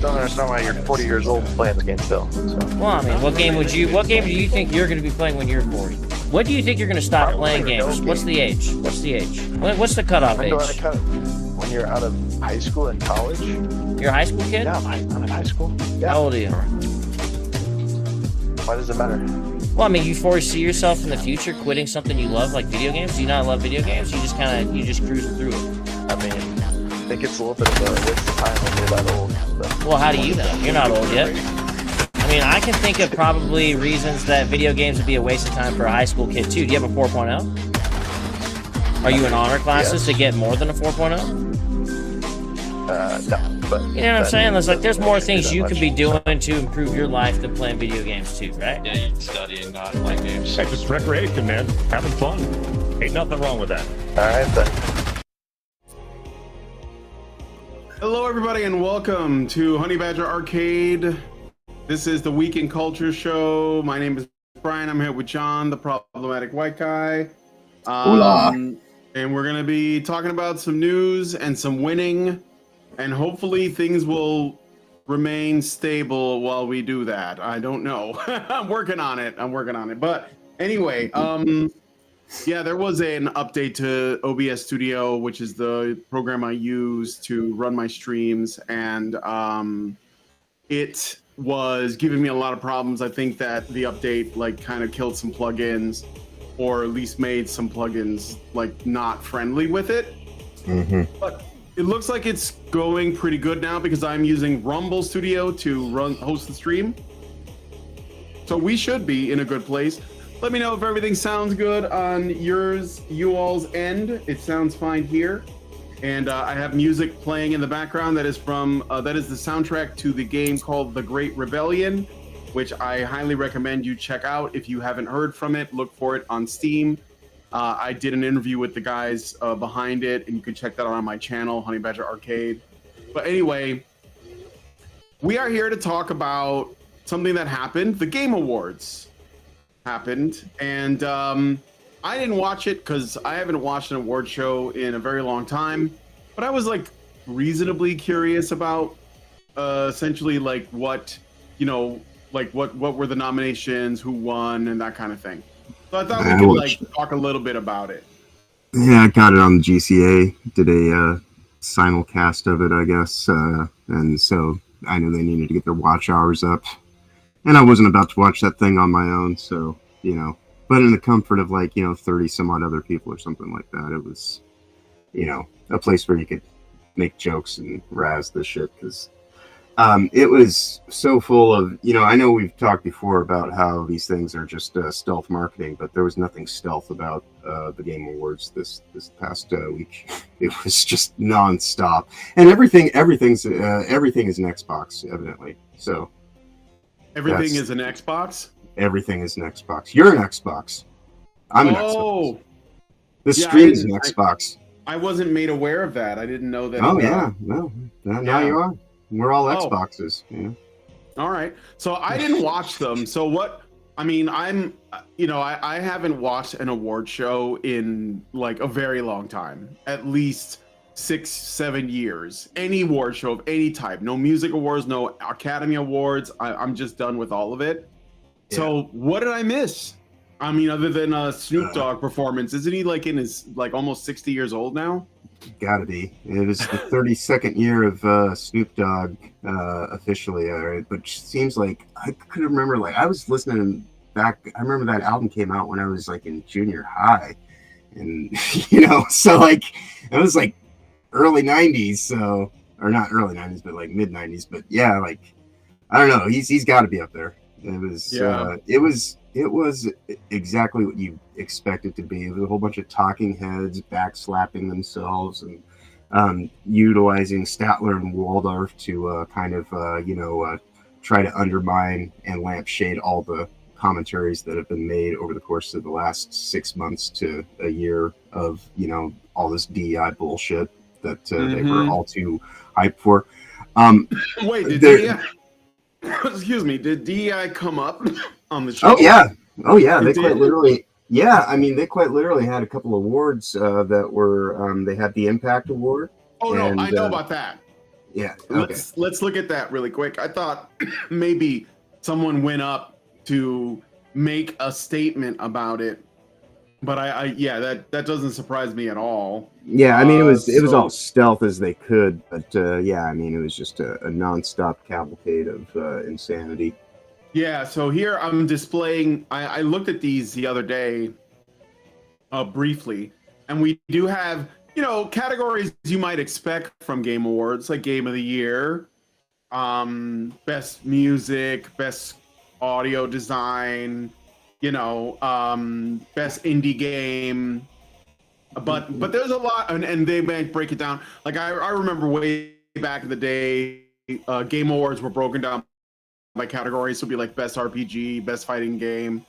don't understand why you're 40 years old playing the game still. So. Well, I mean, what game do you think you're going to be playing when you're 40? When do you think you're going to stop playing games? What's the age? What's the cutoff age? When you're out of high school and college. You're a high school kid? Yeah, I'm in high school. Yeah. How old are you? Why does it matter? Well, I mean, you foresee yourself in the future quitting something you love, like video games? Do you not love video games? You just cruise through it. I mean, I think it's a little bit of a waste of time when you're that old. So. Well, how do you know? You're not old yet. I mean, I can think of probably reasons that video games would be a waste of time for a high school kid, too. Do you have a 4.0? Are you in honor classes to get more than a 4.0? No, but... You know what I'm saying? There's more things you could be doing to improve your life than playing video games, too, right? Yeah, you study and not play games. Hey, just recreation, man. Having fun. Ain't nothing wrong with that. Alright, then. Hello, everybody, and welcome to Honey Badger Arcade. This is the Week in Culture show. My name is Brian. I'm here with John, the problematic white guy. Hola. And we're going to be talking about some news and some winning. And hopefully things will remain stable while we do that. I don't know. I'm working on it. But anyway, yeah, there was an update to OBS Studio, which is the program I use to run my streams, and it was giving me a lot of problems. I think that the update kind of killed some plugins, or at least made some plugins not friendly with it. Mm-hmm. But it looks like it's going pretty good now because I'm using Rumble Studio to host the stream. So we should be in a good place. Let me know if everything sounds good on you all's end. It sounds fine here. And I have music playing in the background that is the soundtrack to the game called The Great Rebellion, which I highly recommend you check out. If you haven't heard from it, look for it on Steam. I did an interview with the guys behind it, and you can check that out on my channel, Honey Badger Arcade. But anyway, we are here to talk about something that happened. The Game Awards happened, and I didn't watch it because I haven't watched an award show in a very long time. But I was reasonably curious about essentially what were the nominations, who won, and that kind of thing. So I thought we could talk a little bit about it. Yeah, I got it on the GCA. Did a simulcast of it, I guess. And so I knew they needed to get their watch hours up. And I wasn't about to watch that thing on my own, so, But in the comfort of 30 some odd other people or something like that, it was, a place where you could make jokes and razz this shit, because it was so full of, I know we've talked before about how these things are just stealth marketing, but there was nothing stealth about the Game Awards this past week. It was just nonstop, and everything is an Xbox, evidently. So everything is an Xbox. Everything is an Xbox. You're an Xbox. I'm an Xbox. This stream is an Xbox. I wasn't made aware of that. I didn't know that. Oh yeah, no. Now you are. We're all Xboxes. Yeah. All right. So I didn't watch them. So what? I mean, I haven't watched an award show in a very long time. At least 6-7 years. Any award show of any type. No music awards, no Academy Awards. I'm just done with all of it. Yeah. So what did I miss? I mean, other than a Snoop Dogg performance, isn't he in his almost 60 years old now? Gotta be. It was the 32nd year of Snoop Dogg officially, but seems like I couldn't remember. I was listening back. I remember that album came out when I was in junior high, and so it was early 90s. So, or not early 90s, but mid 90s. But yeah, I don't know. He's got to be up there. It was exactly what you expect it to be. It was a whole bunch of talking heads backslapping themselves and utilizing Statler and Waldorf to try to undermine and lampshade all the commentaries that have been made over the course of the last 6 months to a year of all this DEI bullshit that they were all too hyped for. Wait, did DEI? Excuse me. Did DEI come up on the show? Oh yeah. They quite literally. Yeah, I mean, they quite literally had a couple awards that were. They had the Impact Award. Oh no, I know about that. Yeah. Okay. Let's look at that really quick. I thought maybe someone went up to make a statement about it, but that doesn't surprise me at all. Yeah, I mean it was so- all stealth as they could, but yeah, I mean it was just a nonstop cavalcade of insanity. Yeah, so here I'm displaying. I looked at these the other day, briefly, and we do have, categories you might expect from Game Awards, like Game of the Year, best music, best audio design, best indie game. But there's a lot, and they might break it down. Like I remember way back in the day, Game Awards were broken down by categories. So it'd be like best RPG, best fighting game,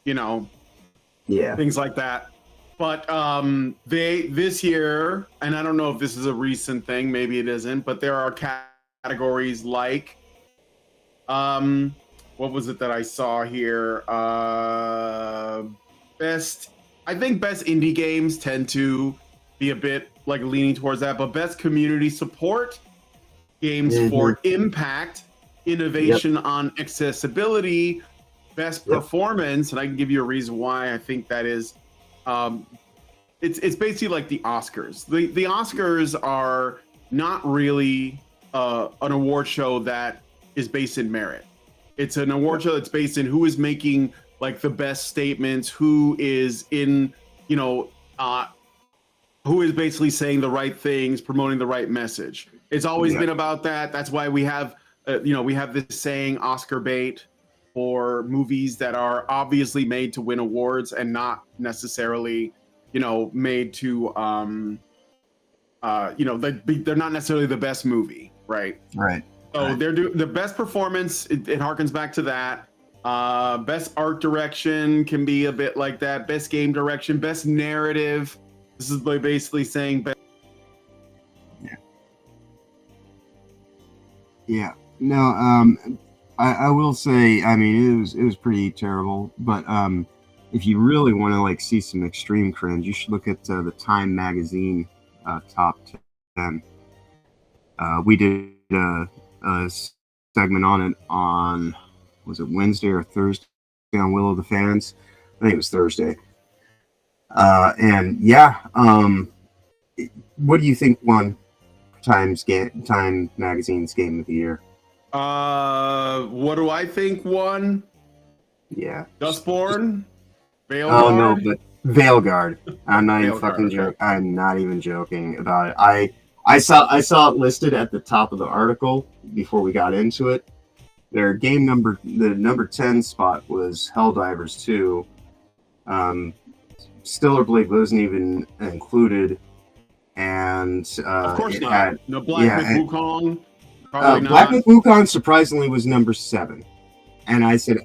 things like that. But this year, and I don't know if this is a recent thing, maybe it isn't, but there are categories like, what was it that I saw here? I think best indie games tend to be a bit like leaning towards that, but best community support games for impact, innovation on accessibility, best performance, and I can give you a reason why I think that is. It's basically like the Oscars. The Oscars are not really an award show that is based in merit. It's an award show that's based in who is making like the best statements, who is in, who is basically saying the right things, promoting the right message. It's always been about that. That's why we have, we have this saying, Oscar bait, for movies that are obviously made to win awards and not necessarily, made to, they're not necessarily the best movie, right? Right. So they're doing the best performance. It harkens back to that. Best art direction can be a bit like that. Best game direction, best narrative. This is basically saying best. Yeah. No. I will say, I mean, it was pretty terrible. But if you really want to like see some extreme cringe, you should look at the Time magazine top 10. We did a segment on it on, was it Wednesday or Thursday on Will of the Fans? I think it was Thursday. And yeah, what do you think won Time magazine's Game of the Year? What do I think won? Yeah. Dustborn? Veilguard? Oh no, but Veilguard. I'm not even Veilguard, fucking joking. I'm not even joking about it. I saw it listed at the top of the article before we got into it. Their the number 10 spot was Helldivers 2. Stellar Blade wasn't even included, and of course not. Had, no Black Myth Wukong. Black Myth Wukong surprisingly was number 7, and I said,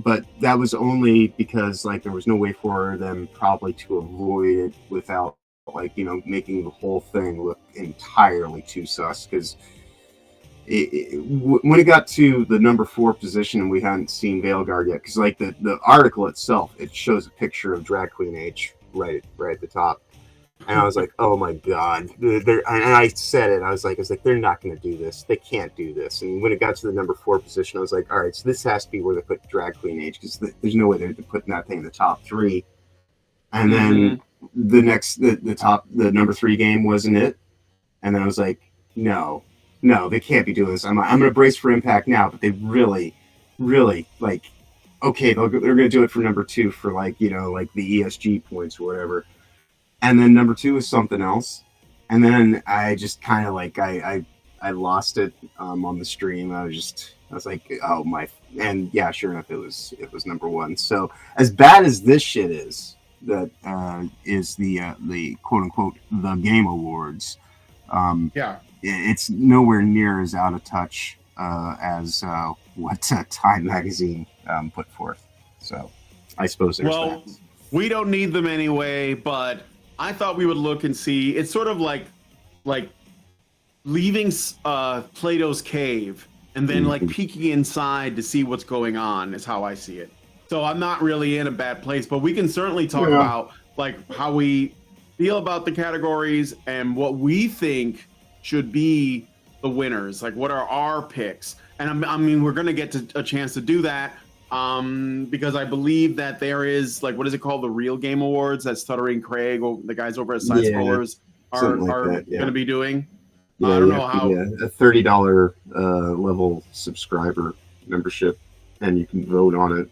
but that was only because like there was no way for them probably to avoid it without like making the whole thing look entirely too sus, because when it got to the number 4 position and we hadn't seen Veilguard yet, because like the article itself, it shows a picture of Drag Queen H right at the top, and I was like, oh my god, and I said it, I was like they're not going to do this, they can't do this. And when it got to the number 4 position, I was like, all right, so this has to be where they put Drag Queen H, because there's no way they're putting that thing in the top 3. And then the number 3 game wasn't it, and then I was like, no, they can't be doing this. I'm going to brace for impact now, but they really like, okay, they're going to do it for number 2 for like like the ESG points or whatever. And then number 2 is something else, and then I just kind of like I lost it on the stream. I was like, oh my, and yeah, sure enough, it was number 1. So as bad as this shit is, that is the quote unquote the Game Awards. It's nowhere near as out of touch as what Time magazine put forth. So I suppose there's that. We don't need them anyway, but I thought we would look and see. It's sort of like leaving Plato's cave and then like peeking inside to see what's going on is how I see it. So I'm not really in a bad place, but we can certainly talk about like how we feel about the categories and what we think should be the winners? Like, what are our picks? And I mean, we're gonna get a chance to do that because I believe that there is, like, what is it called, the Real Game Awards that Stuttering Craig, or the guys over at Side Scrollers are that, yeah. gonna be doing. Yeah, I don't you know have to how. be a $30 level subscriber membership, and you can vote on it.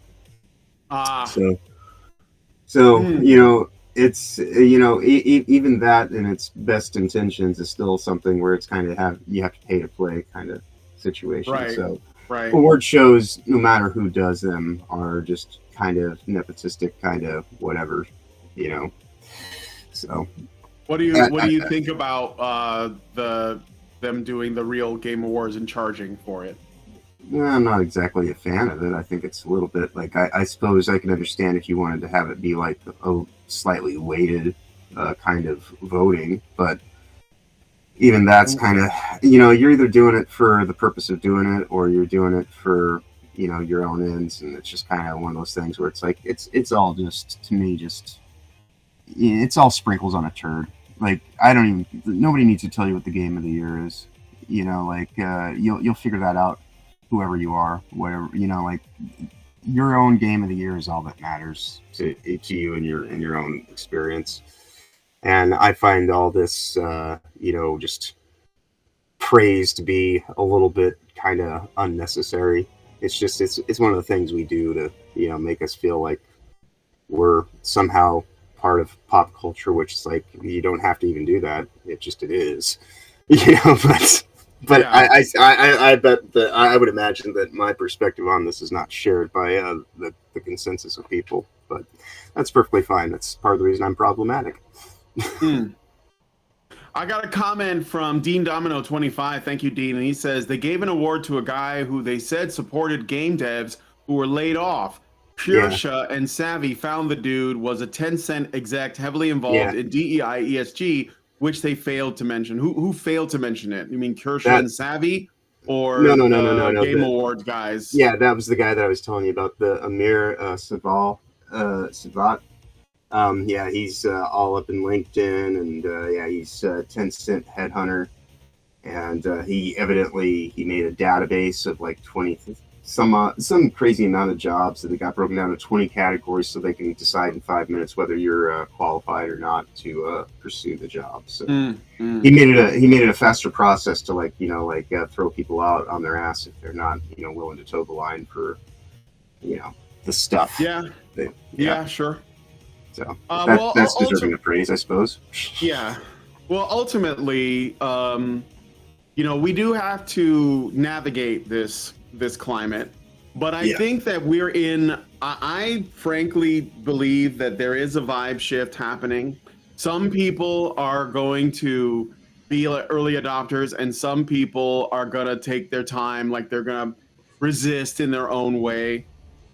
So you know, it's even that in its best intentions is still something where it's kind of you have to pay to play kind of situation. Right. So Right. award shows, no matter who does them, are just kind of nepotistic, kind of whatever, you know. So What do you think about them doing the Real Game Awards and charging for it? I'm not exactly a fan of it. I think it's a little bit like, I suppose I can understand if you wanted to have it be like a slightly weighted kind of voting, but even that's kind of, you're either doing it for the purpose of doing it, or you're doing it for, your own ends, and it's just kind of one of those things where it's like, it's all just, to me, just, it's all sprinkles on a turd. Like, nobody needs to tell you what the game of the year is. You'll figure that out, whoever you are, whatever, like, your own game of the year is all that matters to you and your own experience. And I find all this, just praise to be a little bit kind of unnecessary. It's just, it's one of the things we do to, make us feel like we're somehow part of pop culture, which is like, you don't have to even do that. It is, but yeah. I bet that I would imagine that my perspective on this is not shared by the consensus of people, but that's perfectly fine. That's part of the reason I'm problematic. I got a comment from Dean Domino 25. Thank you, Dean. And he says they gave an award to a guy who they said supported game devs who were laid off. Puresha and Savvy found the dude was a Tencent exec heavily involved in DEI ESG, which they failed to mention. Who failed to mention it? You mean Puresha and Savvy, or no, Game Awards guys? Yeah, that was the guy that I was telling you about, the Amir Savat. He's all up in LinkedIn, and he's a Tencent headhunter, and he made a database of like 20 some crazy amount of jobs that they got broken down to 20 categories, so they can decide in 5 minutes whether you're qualified or not to pursue the job. So he made it a faster process to throw people out on their ass if they're not willing to toe the line for the stuff. Yeah, sure. So that's deserving of praise, I suppose. Yeah. Well, ultimately, we do have to navigate this climate, but I think that we're in. I frankly believe that there is a vibe shift happening. Some people are going to be early adopters, and some people are gonna take their time, like they're gonna resist in their own way.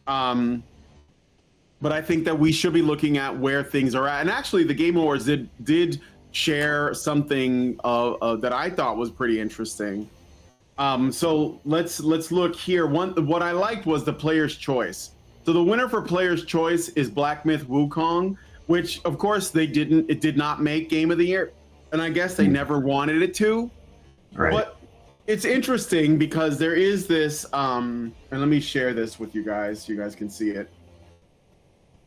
But I think that we should be looking at where things are at. And actually, the Game Awards did share something that I thought was pretty interesting. So let's look here. What I liked was the Player's Choice. So the winner for Player's Choice is Black Myth Wukong, which of course it did not make Game of the Year, and I guess they never wanted it to. Right. But it's interesting because there is this, and let me share this with you guys so you guys can see it.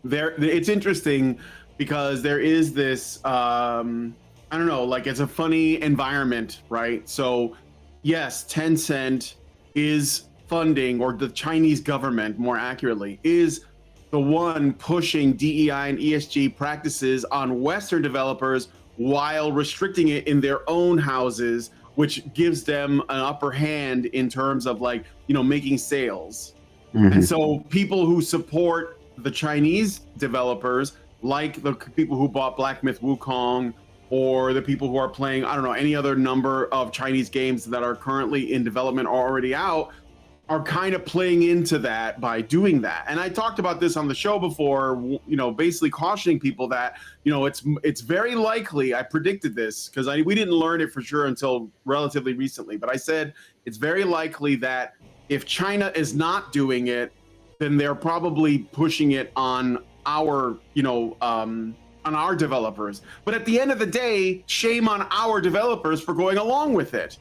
It's interesting because there is this, I don't know, like it's a funny environment, right? So yes, Tencent is funding, or the Chinese government more accurately, is the one pushing DEI and ESG practices on Western developers while restricting it in their own houses, which gives them an upper hand in terms of making sales. And so people who support the Chinese developers, like the people who bought Black Myth Wukong, or the people who are playing, I don't know, any other number of Chinese games that are currently in development or already out, are kind of playing into that by doing that. And I talked about this on the show before, basically cautioning people that, it's very likely, I predicted this because we didn't learn it for sure until relatively recently, but I said it's very likely that if China is not doing it, then they're probably pushing it on our, on our developers. But at the end of the day, shame on our developers for going along with it,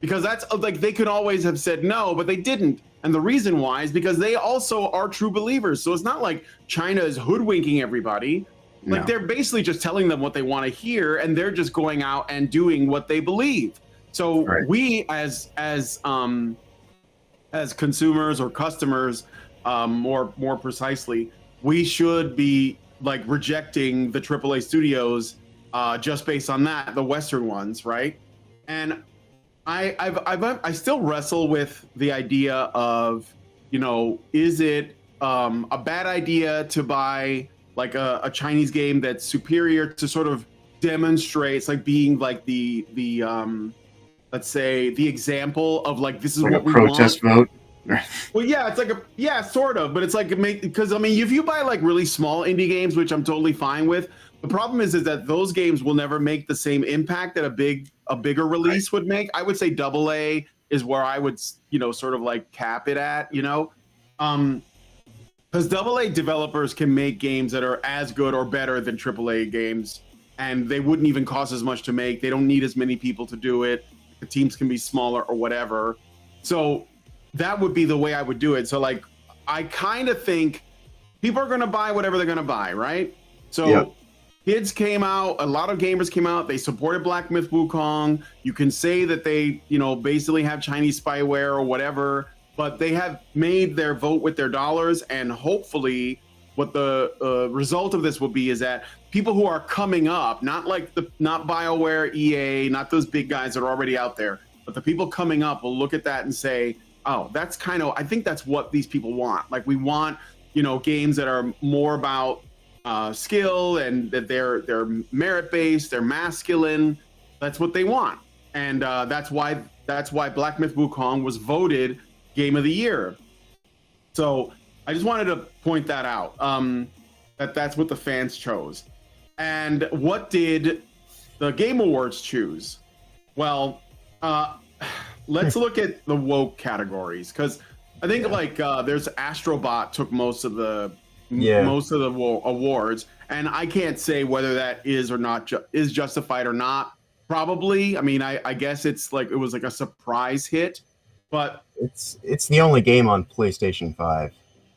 because that's like they could always have said no, but they didn't. And the reason why is because they also are true believers. So it's not like China is hoodwinking everybody. Like they're basically just telling them what they want to hear, and they're just going out and doing what they believe. So we as consumers or customers, more precisely, we should be like rejecting the AAA studios just based on that, the Western ones, right? And I still wrestle with the idea of, you know, is it a bad idea to buy like a Chinese game that's superior to sort of demonstrates like being like the let's say the example of like this is like what a we protest want. vote. Well, yeah, it's like sort of, but it's like because I mean, if you buy like really small indie games, which I'm totally fine with, the problem is that those games will never make the same impact that a bigger release would make. I would say AA is where I would, you know, sort of like cap it at, you know, because AA developers can make games that are as good or better than AAA games, and they wouldn't even cost as much to make. They don't need as many people to do it. The teams can be smaller or whatever. So that would be the way I would do it. So like, I kind of think people are going to buy whatever they're going to buy, right? So kids came out, a lot of gamers came out, they supported Black Myth Wukong. You can say that they, you know, basically have Chinese spyware or whatever, but they have made their vote with their dollars, and hopefully what the result of this will be is that people who are coming up, not BioWare, EA, not those big guys that are already out there, but the people coming up will look at that and say, oh, that's kind of, I think that's what these people want. Like we want, you know, games that are more about skill and that they're merit-based, they're masculine. That's what they want. And that's why Black Myth Wukong was voted Game of the Year. So I just wanted to point that out, that's what the fans chose. And what did the Game Awards choose? Well, let's look at the woke categories, because I think like there's Astrobot took most of the awards, and I can't say whether that is or not is justified or not. Probably. I mean, I guess it's like it was like a surprise hit, but it's the only game on PlayStation 5.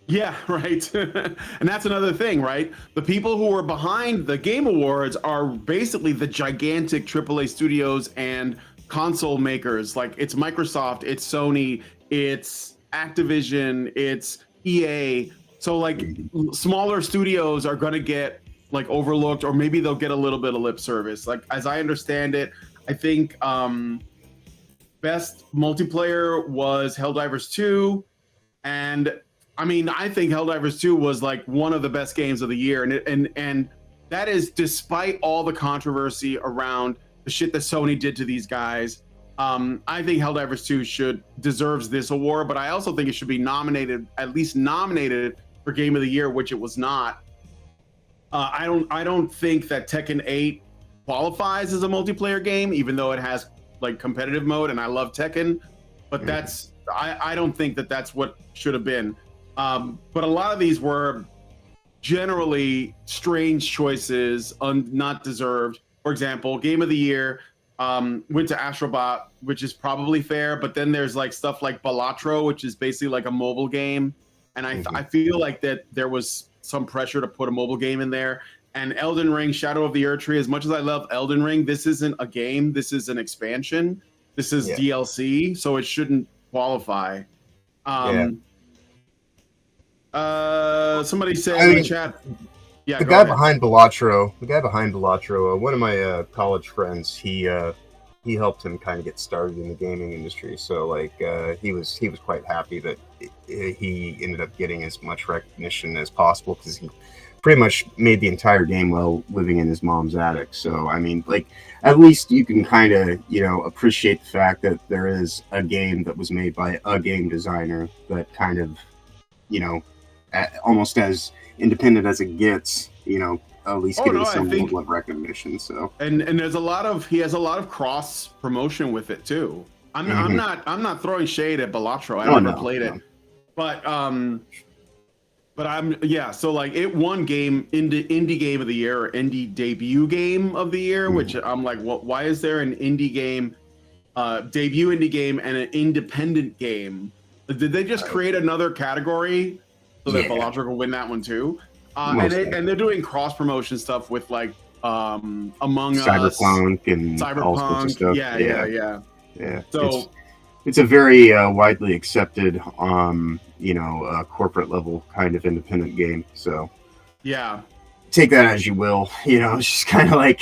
Yeah, right. And that's another thing, right? The people who are behind the Game Awards are basically the gigantic AAA studios and console makers. Like it's Microsoft, it's Sony, it's Activision, it's EA. So like smaller studios are going to get like overlooked, or maybe they'll get a little bit of lip service. Like as I understand it, I think best multiplayer was Helldivers 2, and I mean, I think Helldivers 2 was like one of the best games of the year, and that is despite all the controversy around the shit that Sony did to these guys. I think Helldivers 2 deserves this award, but I also think it should be at least nominated for Game of the Year, which it was not. I don't think that Tekken 8 qualifies as a multiplayer game, even though it has like competitive mode, and I love Tekken, but I don't think that that's what should have been. But a lot of these were generally strange choices, not deserved. For example, Game of the Year went to Astrobot, which is probably fair, but then there's like stuff like Balatro, which is basically like a mobile game, and I feel like that there was some pressure to put a mobile game in there. And Elden Ring, Shadow of the Erdtree, as much as I love Elden Ring, this isn't a game, this is an expansion, this is DLC, so it shouldn't qualify. Somebody said in the chat. Yeah, the guy behind Balatro, one of my college friends, he helped him kind of get started in the gaming industry. So like he was quite happy that he ended up getting as much recognition as possible, because he pretty much made the entire game while living in his mom's attic. So I mean, like, at least you can kind of, you know, appreciate the fact that there is a game that was made by a game designer that kind of, you know, almost as independent as it gets, you know, at least getting some level of recognition. So and there's he has a lot of cross promotion with it too. I'm not throwing shade at Balatro. I never played it, but so like it won indie game of the year, or indie debut game of the year, which I'm like, why is there an indie game debut indie game and an independent game. Did they just create another category so that Balotric will win that one too? And they're doing cross promotion stuff with like Among Us, Cyberpunk, and all sorts of stuff. Yeah. So it's a very widely accepted, corporate level kind of independent game. So yeah, take that as you will. It's just kind of like,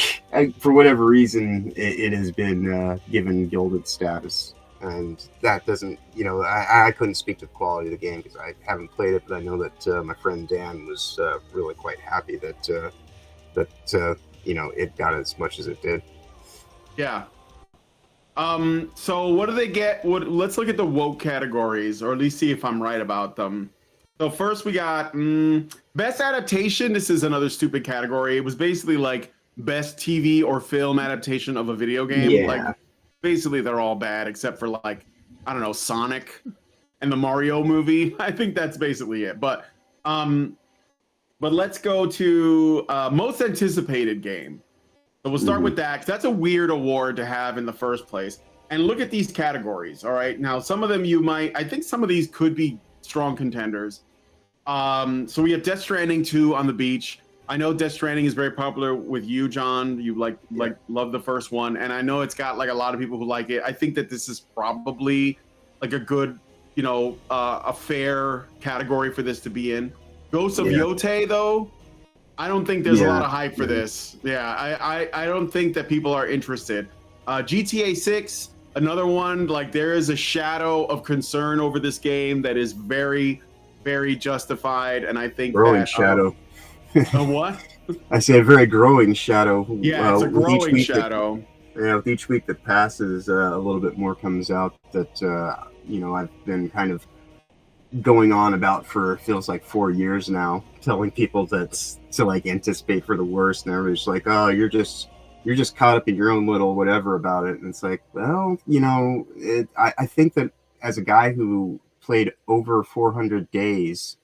for whatever reason, it has been given gilded status. And that doesn't, I couldn't speak to the quality of the game because I haven't played it, but I know that my friend Dan was really quite happy that it got as much as it did. Yeah. So what do they get? Let's look at the woke categories, or at least see if I'm right about them. So first we got best adaptation. This is another stupid category. It was basically like best TV or film adaptation of a video game. Yeah. Like basically they're all bad except for like, I don't know, Sonic and the Mario movie. I think that's basically it. But let's go to most anticipated game. So we'll start with that, 'cause that's a weird award to have in the first place. And look at these categories. All right. Now, some of them I think some of these could be strong contenders. So we have Death Stranding 2 on the beach. I know Death Stranding is very popular with you, John. You love the first one, and I know it's got like a lot of people who like it. I think that this is probably like a good, a fair category for this to be in. Ghosts of Yote, though, I don't think there's a lot of hype for this. Yeah, I don't think that people are interested. GTA 6, another one. Like there is a shadow of concern over this game that is very, very justified, and I think growing shadow. A what? I say a very growing shadow. Yeah, it's a growing shadow. With each week that passes, a little bit more comes out that I've been kind of going on about for feels like 4 years now, telling people that's to like anticipate for the worst, and everybody's like, "Oh, you're just caught up in your own little whatever about it." And it's like, well, I think that as a guy who played over 400 days.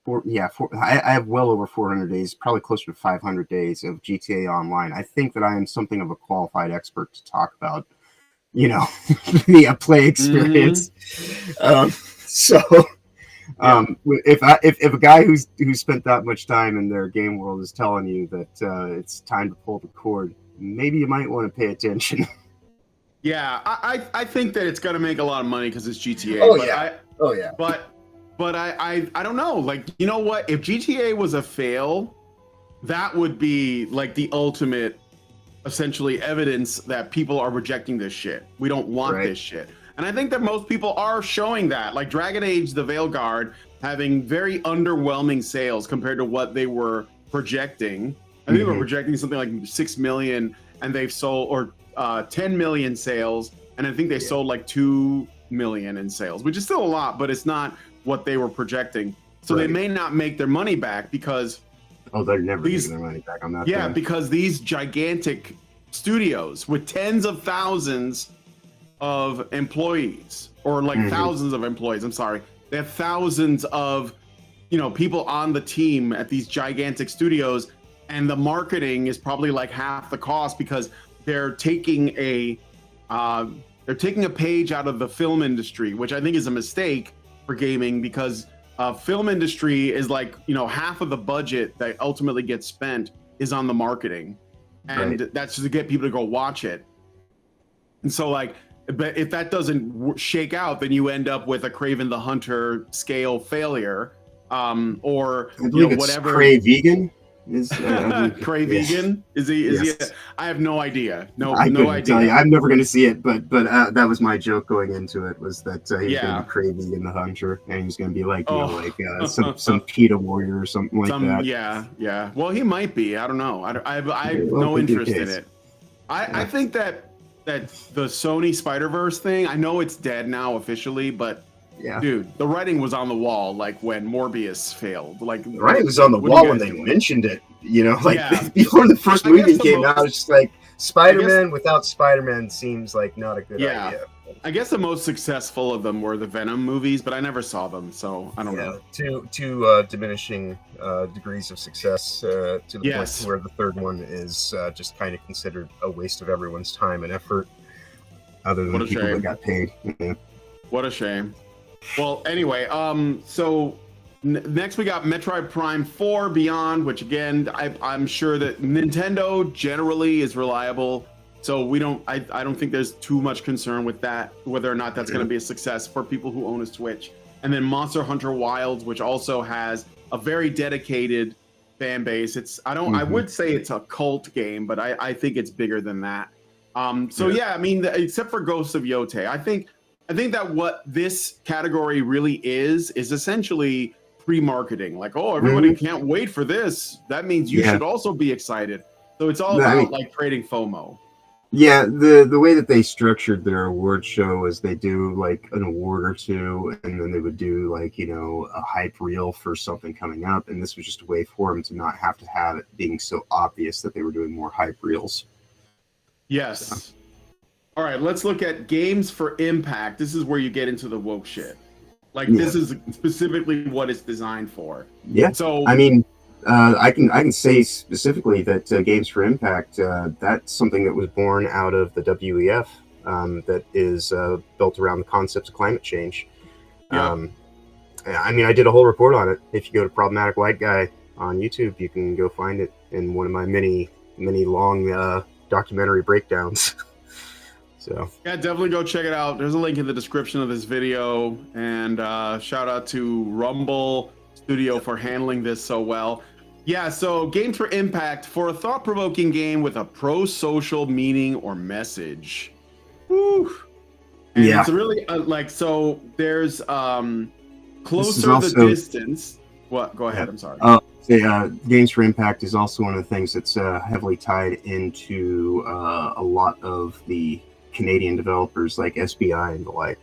I have well over 400 days, probably closer to 500 days of GTA Online. I think that I am something of a qualified expert to talk about, the play experience. If a guy who's spent that much time in their game world is telling you that it's time to pull the cord, maybe you might want to pay attention. Yeah, I think that it's going to make a lot of money because it's GTA. But I don't know. Like, you know what? If GTA was a fail, that would be like the ultimate, essentially, evidence that people are rejecting this shit. We don't want this shit. And I think that most people are showing that. Like Dragon Age, the Veilguard, having very underwhelming sales compared to what they were projecting. I think they were projecting something like 6 million, and they've sold, or 10 million sales, and I think they sold like 2 million in sales, which is still a lot, but it's not what they were projecting. So they may not make their money back because they're never making their money back on that. Yeah, because these gigantic studios with tens of thousands of employees, or like thousands of employees, I'm sorry, they have thousands of people on the team at these gigantic studios, and the marketing is probably like half the cost because they're taking a page out of the film industry, which I think is a mistake for gaming, because film industry is like half of the budget that ultimately gets spent is on the marketing, and that's just to get people to go watch it. And so like, but if that doesn't shake out, then you end up with a Kraven the Hunter scale failure, or whatever. Cray Vegan is Cray Vegan is he? Yes. I have no idea. No idea. Tell you. I'm never going to see it, but that was my joke going into it, was that he was going to be Cray Vegan the Hunter, and he was going to be like some PETA warrior or something like that. Yeah. Well, he might be. I don't know. I have no interest in it. I think that the Sony Spider-Verse thing, I know it's dead now officially, but dude, the writing was on the wall like when Morbius failed. Like the writing was on the wall when they mentioned it, before the first movie came out. It's just like Spider-Man without Spider-Man seems like not a good idea. I guess the most successful of them were the Venom movies, but I never saw them, so I don't know. Two diminishing degrees of success to the point where the third one is just kind of considered a waste of everyone's time and effort. other than What a people that shame. got paid. Yeah. What a shame. Well, anyway, so next we got Metroid Prime 4 Beyond, which again, I'm sure that Nintendo generally is reliable. So I don't think there's too much concern with that, whether or not that's going to be a success for people who own a Switch. And then Monster Hunter Wilds, which also has a very dedicated fan base. I would say it's a cult game, but I think it's bigger than that. I mean, except for Ghosts of Yote, I think that what this category really is essentially pre-marketing. Like, oh, everybody can't wait for this. That means you should also be excited. So it's all about like creating FOMO. Yeah, the way that they structured their award show is they do like an award or two, and then they would do like, you know, a hype reel for something coming up, and this was just a way for them to not have to have it being so obvious that they were doing more hype reels. Yes. So. All right, let's look at games for impact. This is where you get into the woke shit. Like this is specifically what it's designed for. Yeah. So I mean, I can say specifically that Games for Impact, that's something that was born out of the WEF, that is built around the concepts of climate change. Yeah. I mean, I did a whole report on it. If you go to Problematic White Guy on YouTube, you can go find it in one of my many long documentary breakdowns. So yeah, definitely go check it out. There's a link in the description of this video, and shout out to Rumble Studio for handling this so well. Yeah, so Games for Impact, for a thought-provoking game with a pro-social meaning or message. Woo. And it's really so there's Closer also, the Distance. What? Go ahead. I'm sorry. Games for Impact is also one of the things that's heavily tied into a lot of the Canadian developers like SBI and the like.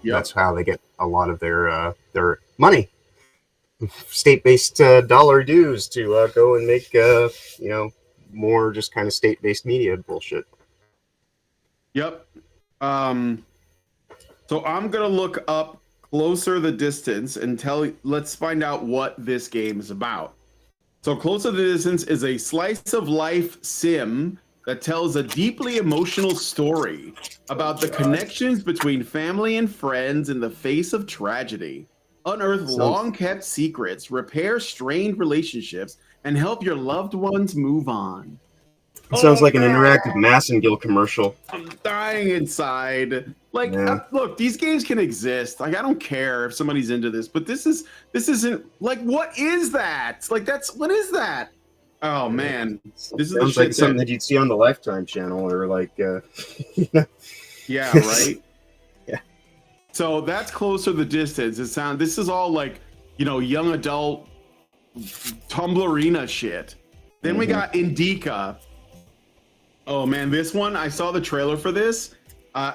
That's how they get a lot of their money. State-based dollar dues to go and make more just kind of state-based media bullshit. Yep. So I'm gonna look up Closer the Distance and let's find out what this game is about. So Closer the Distance is a slice of life sim that tells a deeply emotional story about the connections between family and friends in the face of tragedy. Unearth long-kept secrets, repair strained relationships, and help your loved ones move on. It sounds like an interactive Massengill commercial. I'm dying inside. Like, look, these games can exist. Like, I don't care if somebody's into this, but this isn't like, what is that? Like, what is that? Oh man, this is like something that you'd see on the Lifetime channel or like, yeah, right. Yeah. So that's Closer the Distance. This is all like, young adult Tumblrina shit. Then we got Indica. Oh man, this one, I saw the trailer for this. I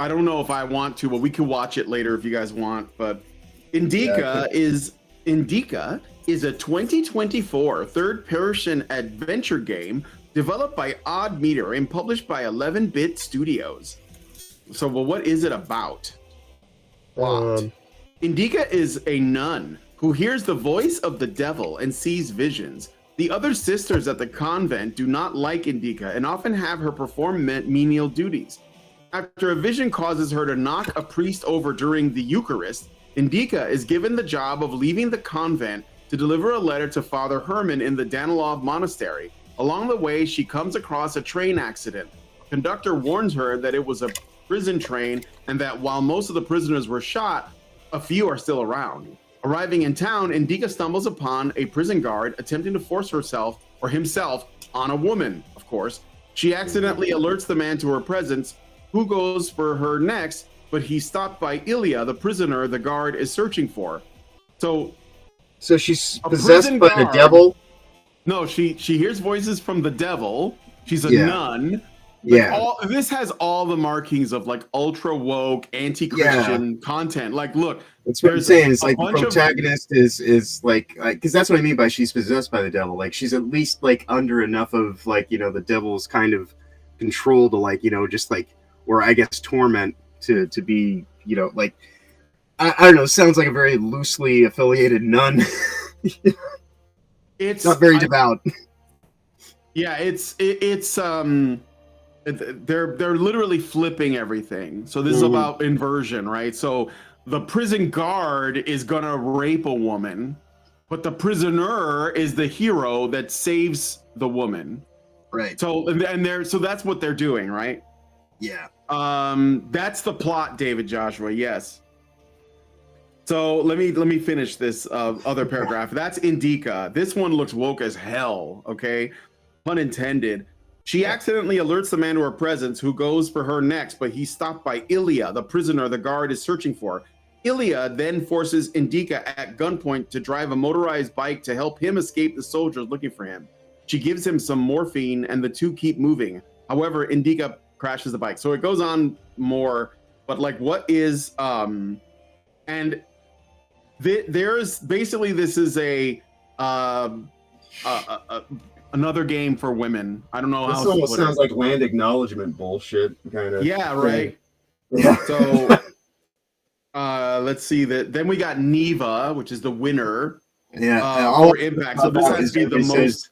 don't know if I want to, but we can watch it later if you guys want. But Indica is a 2024 third-person adventure game developed by Odd Meter and published by 11-Bit Studios. So, what is it about? Plot. Indica is a nun who hears the voice of the devil and sees visions. The other sisters at the convent do not like Indica and often have her perform menial duties. After a vision causes her to knock a priest over during the Eucharist, Indica is given the job of leaving the convent to deliver a letter to Father Herman in the Danilov Monastery. Along the way, she comes across a train accident. The conductor warns her that it was a prison train and that while most of the prisoners were shot, a few are still around. Arriving in town, Indica stumbles upon a prison guard attempting to force herself or himself on a woman, of course. She accidentally alerts the man to her presence, who goes for her next, but he's stopped by Ilya, the prisoner the guard is searching for. So she's possessed by the devil? No, she hears voices from the devil. She's a nun. This has all the markings of like ultra woke, anti-Christian content. Like, look, that's what I'm saying. It's like the protagonist is like, because that's what I mean by she's possessed by the devil. Like, she's at least like under enough of like, the devil's kind of control to like, just like, or I guess torment to be, like, I don't know. Sounds like a very loosely affiliated nun. It's not very devout. Yeah, it's they're literally flipping everything. So this is about inversion, right? So the prison guard is gonna rape a woman, but the prisoner is the hero that saves the woman. Right. So so that's what they're doing, right? Yeah. That's the plot, David Joshua. Yes. So let me finish this other paragraph. That's Indica. This one looks woke as hell. Okay, pun intended. She accidentally alerts the man to her presence, who goes for her next, but he's stopped by Ilya, the prisoner the guard is searching for. Ilya then forces Indica at gunpoint to drive a motorized bike to help him escape the soldiers looking for him. She gives him some morphine, and the two keep moving. However, Indica crashes the bike. So it goes on more, but like, what is and there's basically, this is another game for women. I don't know how. This almost sounds like land acknowledgement bullshit, kind of. Yeah, right. Yeah. So let's see that. Then we got Neva, which is the winner. Yeah. For Impact. So this has to be the most.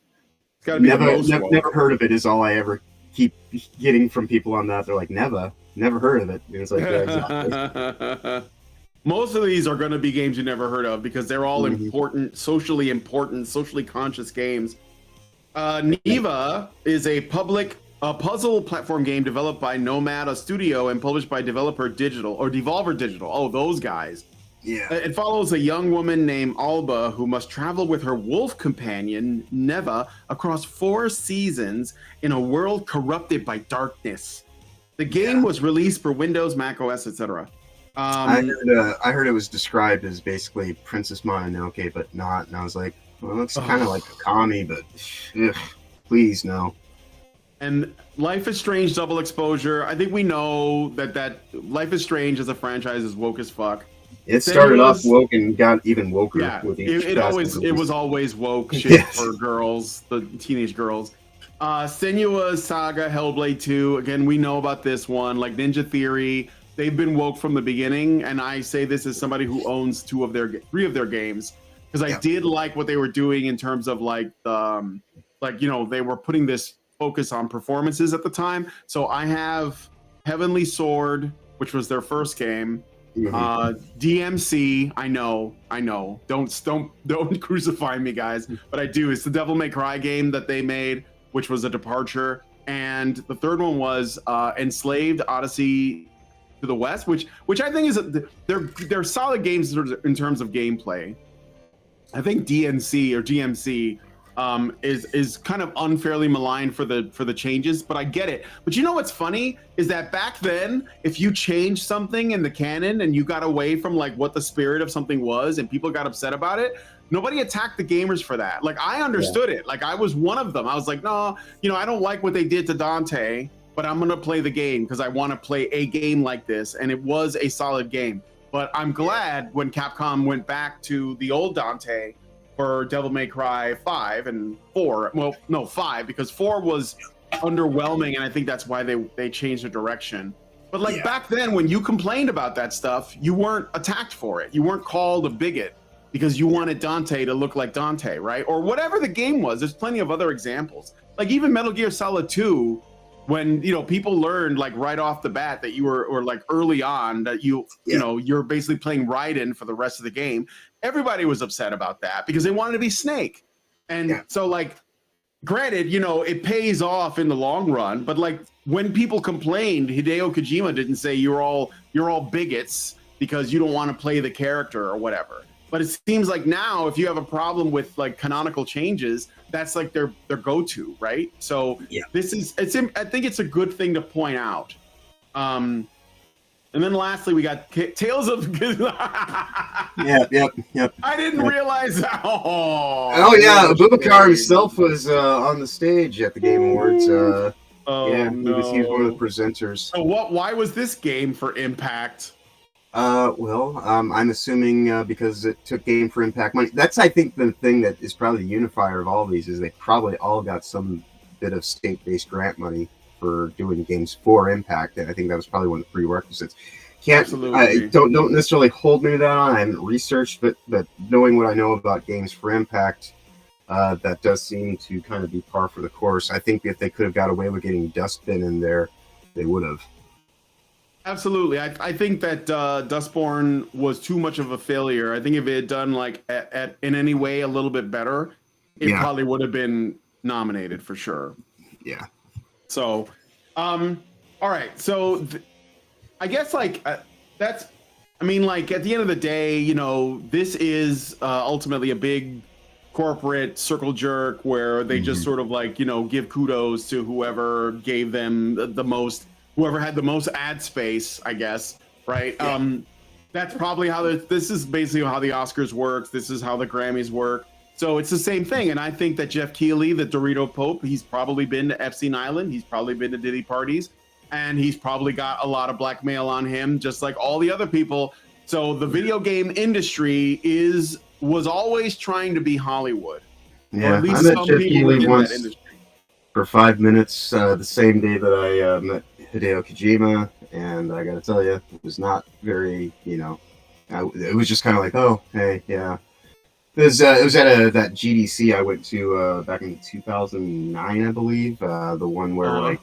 It's got to be the most. Never heard of it is all I ever keep getting from people on that. They're like, never heard of it. And it's like, yeah, exactly. Most of these are going to be games you never heard of because they're all important, socially conscious games. Neva is a puzzle platform game developed by Nomad, a studio, and published by Devolver Digital. Oh, those guys. Yeah. It follows a young woman named Alba who must travel with her wolf companion, Neva, across 4 seasons in a world corrupted by darkness. The game was released for Windows, Mac OS, etc. I heard it was described as basically Princess Mononoke, but not. And I was like, well, it's kind of like a commie, but please no. And Life is Strange Double Exposure. I think we know that Life is Strange as a franchise is woke as fuck. It started off woke and got even woker. Yeah, with each it was always woke shit for girls, the teenage girls. Senua's Saga, Hellblade 2. Again, we know about this one. Like Ninja Theory, they've been woke from the beginning, and I say this as somebody who owns 3 of their games, because I did like what they were doing in terms of like they were putting this focus on performances at the time. So I have Heavenly Sword, which was their first game. DMC, I know. Don't crucify me, guys, but I do. It's the Devil May Cry game that they made, which was a departure, and the third one was Enslaved Odyssey to the West, which I think is they're solid games in terms of gameplay. I think DMC is kind of unfairly maligned for the changes, but I get it. But you know what's funny is that back then, if you changed something in the canon and you got away from like what the spirit of something was, and people got upset about it, nobody attacked the gamers for that. Like, I understood it. Like, I was one of them. I was like, no, I don't like what they did to Dante, but I'm gonna play the game because I want to play a game like this, and it was a solid game. But I'm glad when Capcom went back to the old Dante for Devil May Cry 5 and 4. Well, no, 5, because 4 was underwhelming, and I think that's why they changed the direction. But like back then, when you complained about that stuff, you weren't attacked for it. You weren't called a bigot because you wanted Dante to look like Dante, right? Or whatever the game was. There's plenty of other examples. Like even Metal Gear Solid 2, when people learned like right off the bat that you were, or like early on that you're basically playing Raiden for the rest of the game. Everybody was upset about that because they wanted to be Snake. And so like, granted, it pays off in the long run, but like when people complained, Hideo Kojima didn't say you're all bigots because you don't want to play the character or whatever. But it seems like now, if you have a problem with like canonical changes, that's like their go-to, right? So I think it's a good thing to point out. And then lastly, we got Tales of. Yep. I didn't realize that. Oh yeah, Abubakar himself was on the stage at the Game Awards. He was one of the presenters. So why was this game for Impact? I'm assuming because it took Game for Impact money. That's, I think, the thing that is probably the unifier of all of these is they probably all got some bit of state-based grant money for doing games for Impact, and I think that was probably one of the prerequisites. Don't necessarily hold me to that on. I haven't researched, but knowing what I know about games for Impact, that does seem to kind of be par for the course. I think if they could have got away with getting Dustbin in there, they would have. Absolutely. I think that Dustborn was too much of a failure. I think if it had done like in any way a little bit better, it probably would have been nominated for sure. Yeah. So, all right. So I guess like that's, I mean, like at the end of the day, you know, this is ultimately a big corporate circle jerk where they just sort of like, you know, give kudos to whoever gave them the most, whoever had the most ad space, I guess, right? Yeah. That's probably how this is basically how the Oscars works. This is how the Grammys work. So it's the same thing. And I think that Jeff Keighley, the Dorito Pope, he's probably been to Epstein Island. He's probably been to Diddy parties. And he's probably got a lot of blackmail on him, just like all the other people. So the video game industry was always trying to be Hollywood. Yeah, or at least I met some Jeff people Keighley within once that industry. for 5 minutes the same day that I met Hideo Kojima, and I got to tell you, it was not very, you know, it was just kind of like, oh, hey, yeah. It was at that GDC I went to back in 2009, I believe, the one where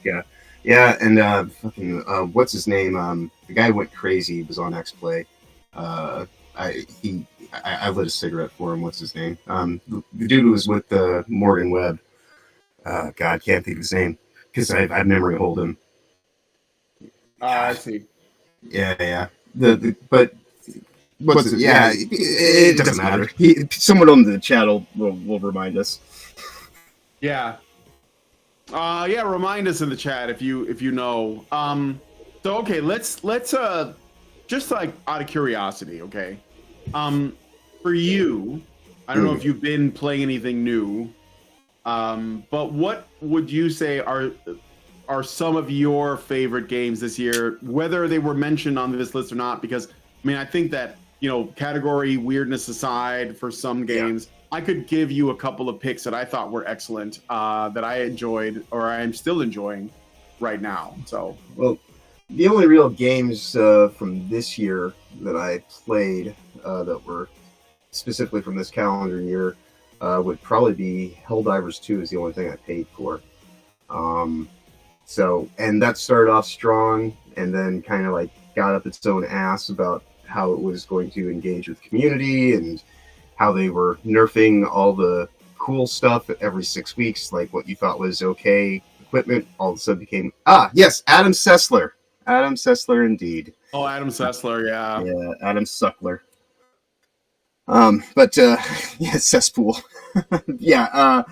yeah, and fucking what's his name? The guy went crazy. He was on X-Play. I lit a cigarette for him. What's his name? The dude who was with Morgan Webb. God, can't think of his name because I memory hold him. I see. Yeah. But what's it? Yeah, it doesn't matter. Someone on the chat will remind us. Yeah. Remind us in the chat if you know. So okay, let's just like out of curiosity, okay. For you, I don't know if you've been playing anything new, but what would you say are some of your favorite games this year, whether they were mentioned on this list or not? Because I mean, I think that, you know, category weirdness aside, for some games, I could give you a couple of picks that I thought were excellent, that I enjoyed or I am still enjoying right now. So, well, the only real games from this year that I played that were specifically from this calendar year would probably be Helldivers 2 is the only thing I paid for. So, and that started off strong and then kind of like got up its own ass about how it was going to engage with the community and how they were nerfing all the cool stuff every 6 weeks, like what you thought was okay equipment all of a sudden became, yes, Adam Sessler. Adam Sessler, indeed. Oh, Adam Sessler, yeah. Yeah, Adam Suckler. Yeah, cesspool. Yeah,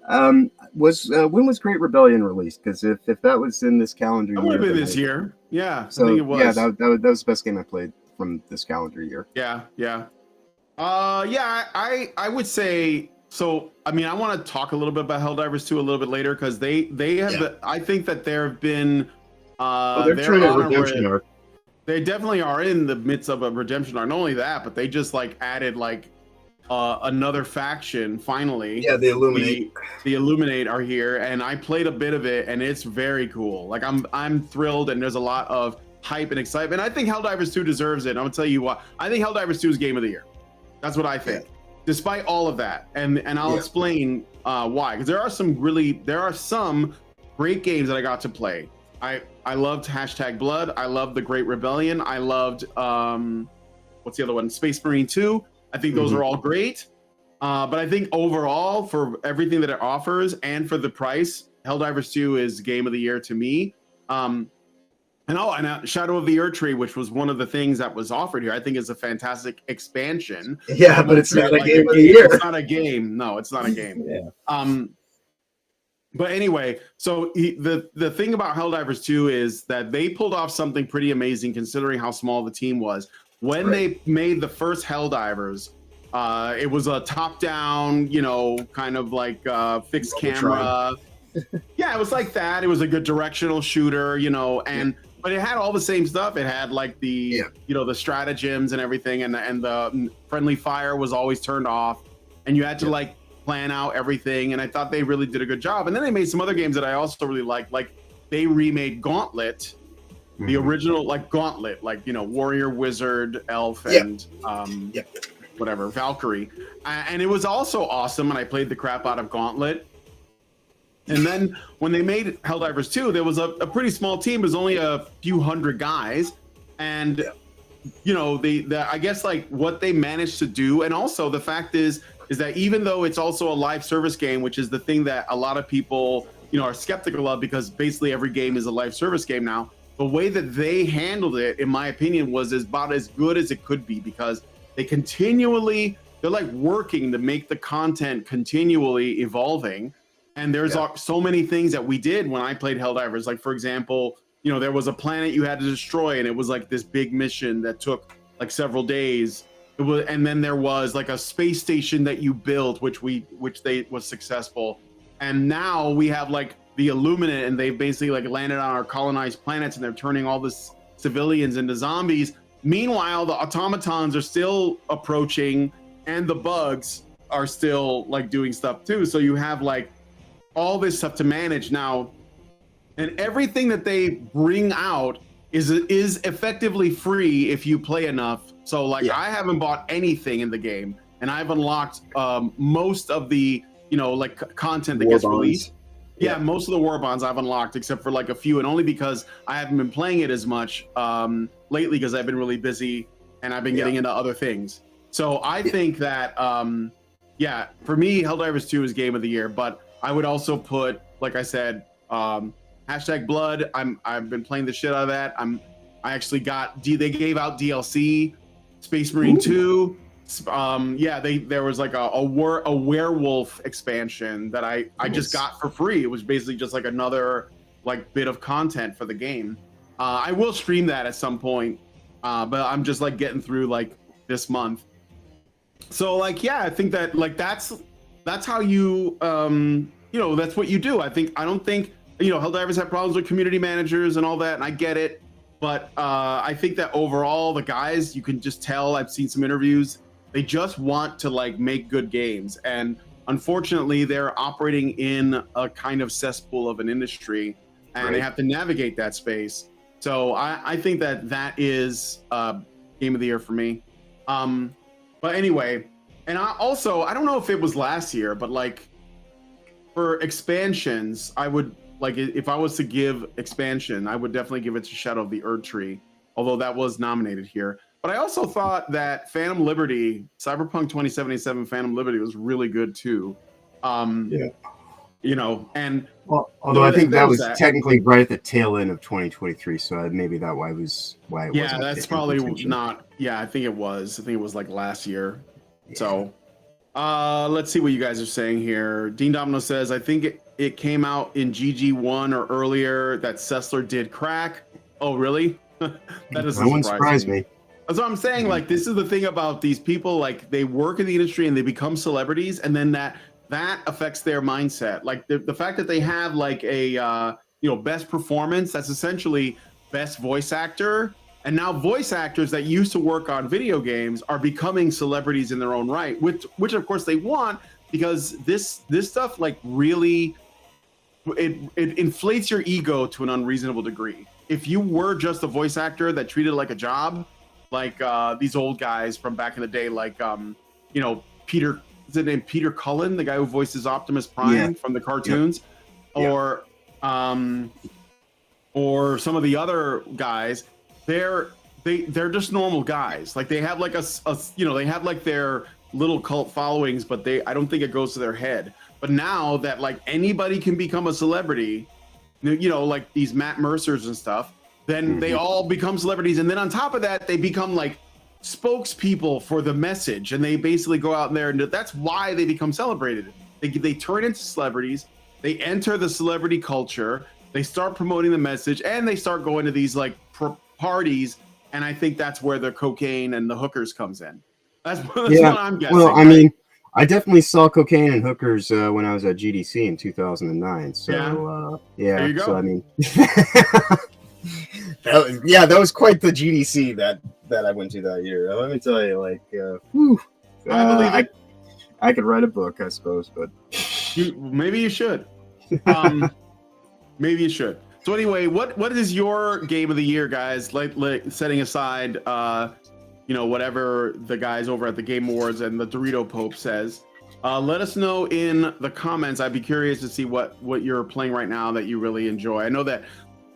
when was Great Rebellion released? Because if that was in this calendar year... It would have been this year. Yeah, so, I think it was. Yeah, that was the best game I played from this calendar year. Yeah. I would say so. I mean, I want to talk a little bit about Helldivers 2 a little bit later because they have. I think that there have been. They're trying a redemption arc. They definitely are in the midst of a redemption arc. Not only that, but they just like added like another faction finally. Yeah, the Illuminate. The Illuminate are here, and I played a bit of it, and it's very cool. Like I'm thrilled, and there's a lot of hype and excitement. I think Helldivers 2 deserves it. I'm gonna tell you what. I think Helldivers 2 is game of the year. That's what I think. Yeah. Despite all of that, and I'll explain why. Because there are some great games that I got to play. I loved #Blood. I loved the Great Rebellion. I loved what's the other one? Space Marine 2. I think those are all great. But I think overall, for everything that it offers and for the price, Helldivers 2 is game of the year to me. And Shadow of the Erdtree, which was one of the things that was offered here, I think is a fantastic expansion. Yeah, but it's not a game of the year. It's not a game. No, it's not a game. Yeah. But anyway, so the thing about Helldivers 2 is that they pulled off something pretty amazing considering how small the team was. When they made the first Helldivers, it was a top-down, you know, kind of like fixed camera. Yeah, it was like that. It was a good directional shooter, you know, but it had all the same stuff. It had like the you know, the stratagems and everything, and the friendly fire was always turned off, and you had to like plan out everything. And I thought they really did a good job. And then they made some other games that I also really liked. Like they remade Gauntlet, the original like Gauntlet, like, you know, warrior, wizard, elf, and whatever, Valkyrie. And it was also awesome, and I played the crap out of Gauntlet. And then when they made Helldivers 2, there was a pretty small team. It was only a few hundred guys. And, you know, I guess like what they managed to do, and also the fact is that even though it's also a live service game, which is the thing that a lot of people, you know, are skeptical of, because basically every game is a live service game now, the way that they handled it, in my opinion, was about as good as it could be, because they're like working to make the content continually evolving. And there's so many things that we did when I played Helldivers. Like, for example, you know, there was a planet you had to destroy, and it was like this big mission that took like several days. And then there was like a space station that you built, which was successful. And now we have like the Illuminate, and they've basically like landed on our colonized planets, and they're turning all the civilians into zombies. Meanwhile, the automatons are still approaching, and the bugs are still like doing stuff too. So you have like all this stuff to manage now, and everything that they bring out is effectively free if you play enough. So like I haven't bought anything in the game, and I've unlocked most of the, you know, like content that gets released. Yeah, most of the war bonds I've unlocked, except for like a few, and only because I haven't been playing it as much lately, because I've been really busy and I've been getting into other things. So I think that for me, Helldivers 2 is game of the year, but I would also put, like I said, hashtag Blood. I've been playing the shit out of that. I actually they gave out DLC, Space Marine 2. There was like a werewolf expansion that I just got for free. It was basically just like another like bit of content for the game. I will stream that at some point, but I'm just like getting through like this month. So like, I think that like that's how you you know, that's what you do. I don't think, you know, Helldivers have problems with community managers and all that, and I get it, but I think that overall the guys, you can just tell, I've seen some interviews, they just want to like make good games, and unfortunately they're operating in a kind of cesspool of an industry, and they have to navigate that space. So I think that is game of the year for me. But anyway, and I don't know if it was last year, but like for expansions, I would like, if I was to give expansion, I would definitely give it to Shadow of the Erd Tree, although that was nominated here. But I also thought that Phantom Liberty, Cyberpunk 2077 Phantom Liberty was really good too. You know, and although I think that was technically right at the tail end of 2023, so maybe that was why it wasn't. Yeah, that's probably not. Yeah, I think it was like last year. Yeah. So let's see what you guys are saying here. Dean Domino says, I think it came out in GG1 or earlier that Sessler did crack. Oh, really? That doesn't surprise me. That's what I'm saying. Like, this is the thing about these people. Like, they work in the industry and they become celebrities, and then that affects their mindset. Like the fact that they have like a best performance, that's essentially best voice actor. And now voice actors that used to work on video games are becoming celebrities in their own right, which of course they want, because this stuff like really it inflates your ego to an unreasonable degree. If you were just a voice actor that treated it like a job, like these old guys from back in the day, like Peter. Is it named Peter Cullen, the guy who voices Optimus Prime from the cartoons, or some of the other guys? They're just normal guys. Like they have like they have like their little cult followings, but I don't think it goes to their head. But now that like anybody can become a celebrity, you know, like these Matt Mercers and stuff, then they all become celebrities, and then on top of that, they become like spokespeople for the message, and they basically go out there, and that's why they become celebrated. They turn into celebrities, they enter the celebrity culture, they start promoting the message, and they start going to these like parties, and I think that's where the cocaine and the hookers comes in. That's what I'm guessing. Well, I mean, I definitely saw cocaine and hookers when I was at GDC in 2009. So there you go. So I mean, that was quite the GDC that I went to that year. Let me tell you, like, I believe it. I could write a book, I suppose, but maybe you should. Maybe you should. So anyway, what is your game of the year, guys? Like setting aside whatever the guys over at the Game Awards and the Dorito Pope says. Let us know in the comments. I'd be curious to see what you're playing right now that you really enjoy. I know that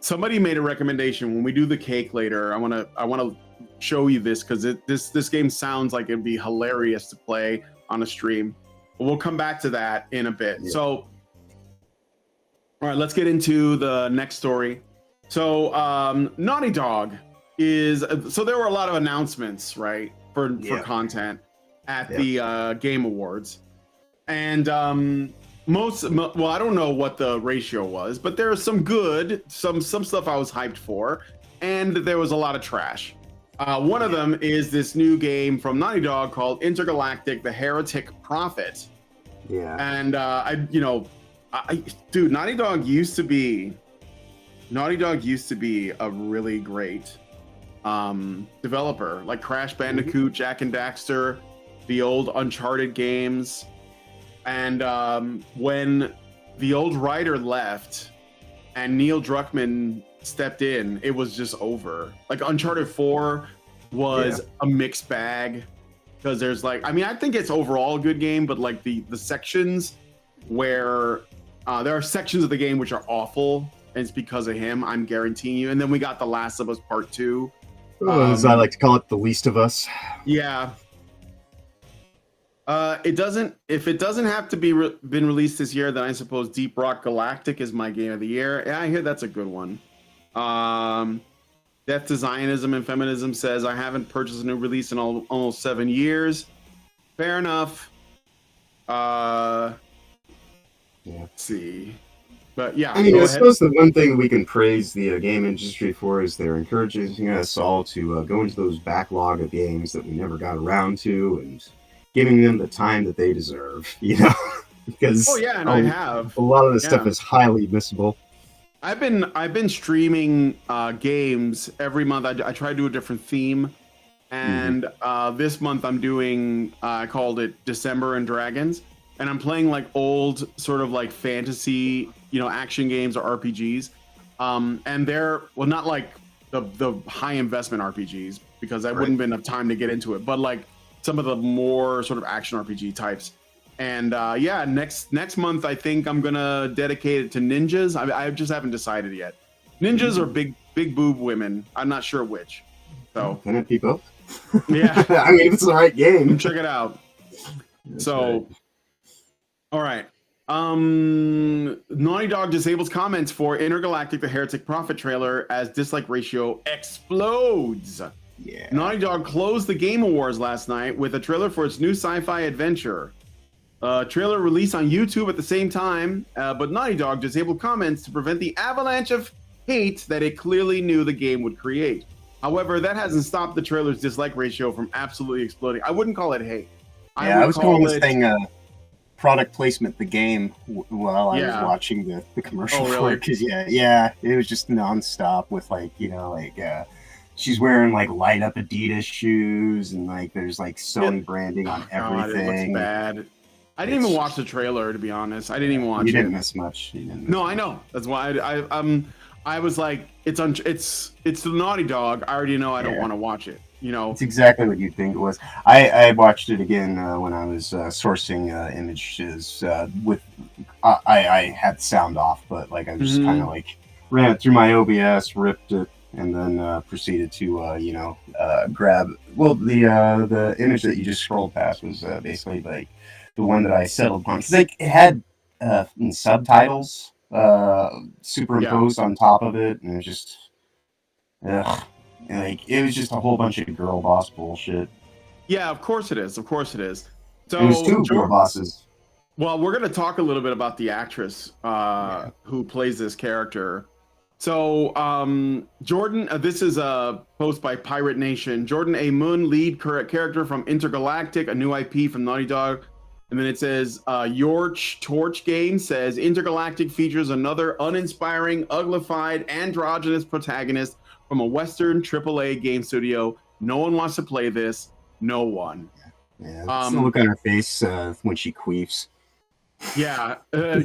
somebody made a recommendation when we do the cake later. I want to show you this because this game sounds like it'd be hilarious to play on a stream. But we'll come back to that in a bit. Yeah. So, all right, let's get into the next story. So, Naughty Dog so there were a lot of announcements, right, for content at the Game Awards. And well, I don't know what the ratio was, but there's some good, some stuff I was hyped for, and there was a lot of trash. One of them is this new game from Naughty Dog called Intergalactic: The Heretic Prophet. Yeah. And dude, Naughty Dog used to be a really great developer, like Crash Bandicoot, Jak and Daxter, the old Uncharted games. And when the old writer left and Neil Druckmann stepped in, it was just over. Like Uncharted 4 was a mixed bag because there's I think it's overall a good game, but like the sections where there are sections of the game which are awful, and it's because of him, I'm guaranteeing you. And then we got The Last of Us Part 2. As I like to call it, The Least of Us. Yeah. If it doesn't have to be been released this year, then I suppose Deep Rock Galactic is my game of the year. Yeah, I hear that's a good one. Death to Zionism and Feminism says I haven't purchased a new release in almost 7 years. Fair enough. Let's see. But yeah, I mean, I suppose the one thing we can praise the game industry for is they're encouraging us all to go into those backlog of games that we never got around to and giving them the time that they deserve, because I have a lot of the stuff is highly missable. I've been streaming games every month. I try to do a different theme, and this month I'm doing I called it December and Dragons, and I'm playing like old sort of like fantasy, action games or RPGs, and they're not like the high investment RPGs because I wouldn't have enough time to get into it, but like some of the more sort of action RPG types. And next month I think I'm gonna dedicate it to ninjas. I just haven't decided yet. Ninjas or big boob women. I'm not sure which. So can it be both? Yeah. I mean, if it's the right game, check it out. That's right. All right. Naughty Dog disables comments for Intergalactic: The Heretic Prophet trailer as dislike ratio explodes. Yeah. Naughty Dog closed the Game Awards last night with a trailer for its new sci-fi adventure. Trailer released on YouTube at the same time, but Naughty Dog disabled comments to prevent the avalanche of hate that it clearly knew the game would create. However, that hasn't stopped the trailer's dislike ratio from absolutely exploding. I wouldn't call it hate. I was calling this thing product placement, the game, while I was watching the commercial for it. Because it was just nonstop with she's wearing like light up Adidas shoes and like there's like Sony branding on everything. God, it looks bad. I didn't even watch the trailer, to be honest. I didn't even watch it. You didn't miss much. No, I know. That's why I was like, it's the Naughty Dog. I already know I don't want to watch it. It's exactly what you'd think it was. I watched it again when I was sourcing images with. I had sound off, but like I just kind of like ran it through my OBS, ripped it, and then proceeded to grab. Well, the image that you just scrolled past was basically like the one that I settled on. Cause like it had subtitles superimposed on top of it, and it was just like it was just a whole bunch of girl boss bullshit. Yeah, of course it is. Of course it is. So it was two girl bosses. Well, we're gonna talk a little bit about the actress who plays this character. So, Jordan, this is a post by Pirate Nation. Jordan A. Moon, lead character from Intergalactic, a new IP from Naughty Dog. And then it says, Yorch Torch Game says, Intergalactic features another uninspiring, uglified, androgynous protagonist from a Western AAA game studio. No one wants to play this. No one. Yeah, that's the look on her face when she queefs. Yeah,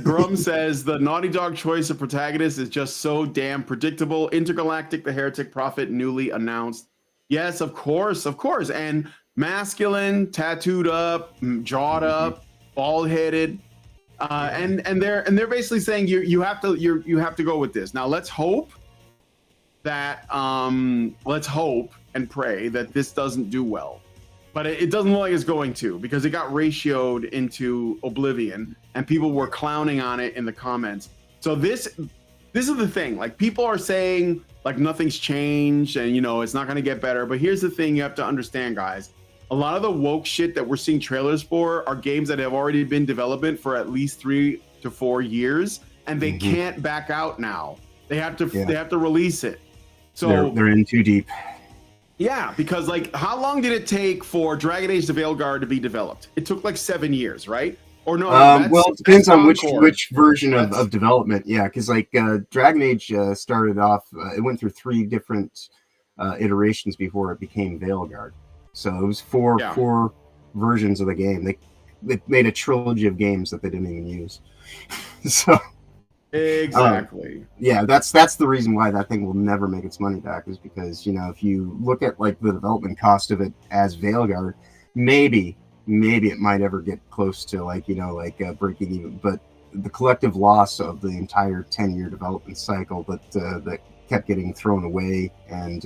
Grum says the Naughty Dog choice of protagonist is just so damn predictable. Intergalactic: The Heretic Prophet newly announced. Yes, of course, and masculine, tattooed up, jawed up, bald headed, and they're basically saying you have to go with this. Now let's hope and pray that this doesn't do well, but it doesn't look like it's going to, because it got ratioed into oblivion and people were clowning on it in the comments. So this is the thing, like people are saying like nothing's changed and it's not going to get better, but here's the thing you have to understand, guys. A lot of the woke shit that we're seeing trailers for are games that have already been in development for at least 3 to 4 years, and they can't back out now. They have to release it. So they're in too deep. Yeah, because like, how long did it take for Dragon Age: The Veilguard to be developed? It took like 7 years, right? Or no? Well, it depends on which version of development. Yeah, because like Dragon Age started off, it went through 3 different iterations before it became Veilguard. So it was four versions of the game. They made a trilogy of games that they didn't even use. So exactly. Yeah, that's the reason why that thing will never make its money back, is because if you look at like the development cost of it as Veilguard, maybe it might ever get close to like breaking even, but the collective loss of the entire 10-year development cycle that kept getting thrown away and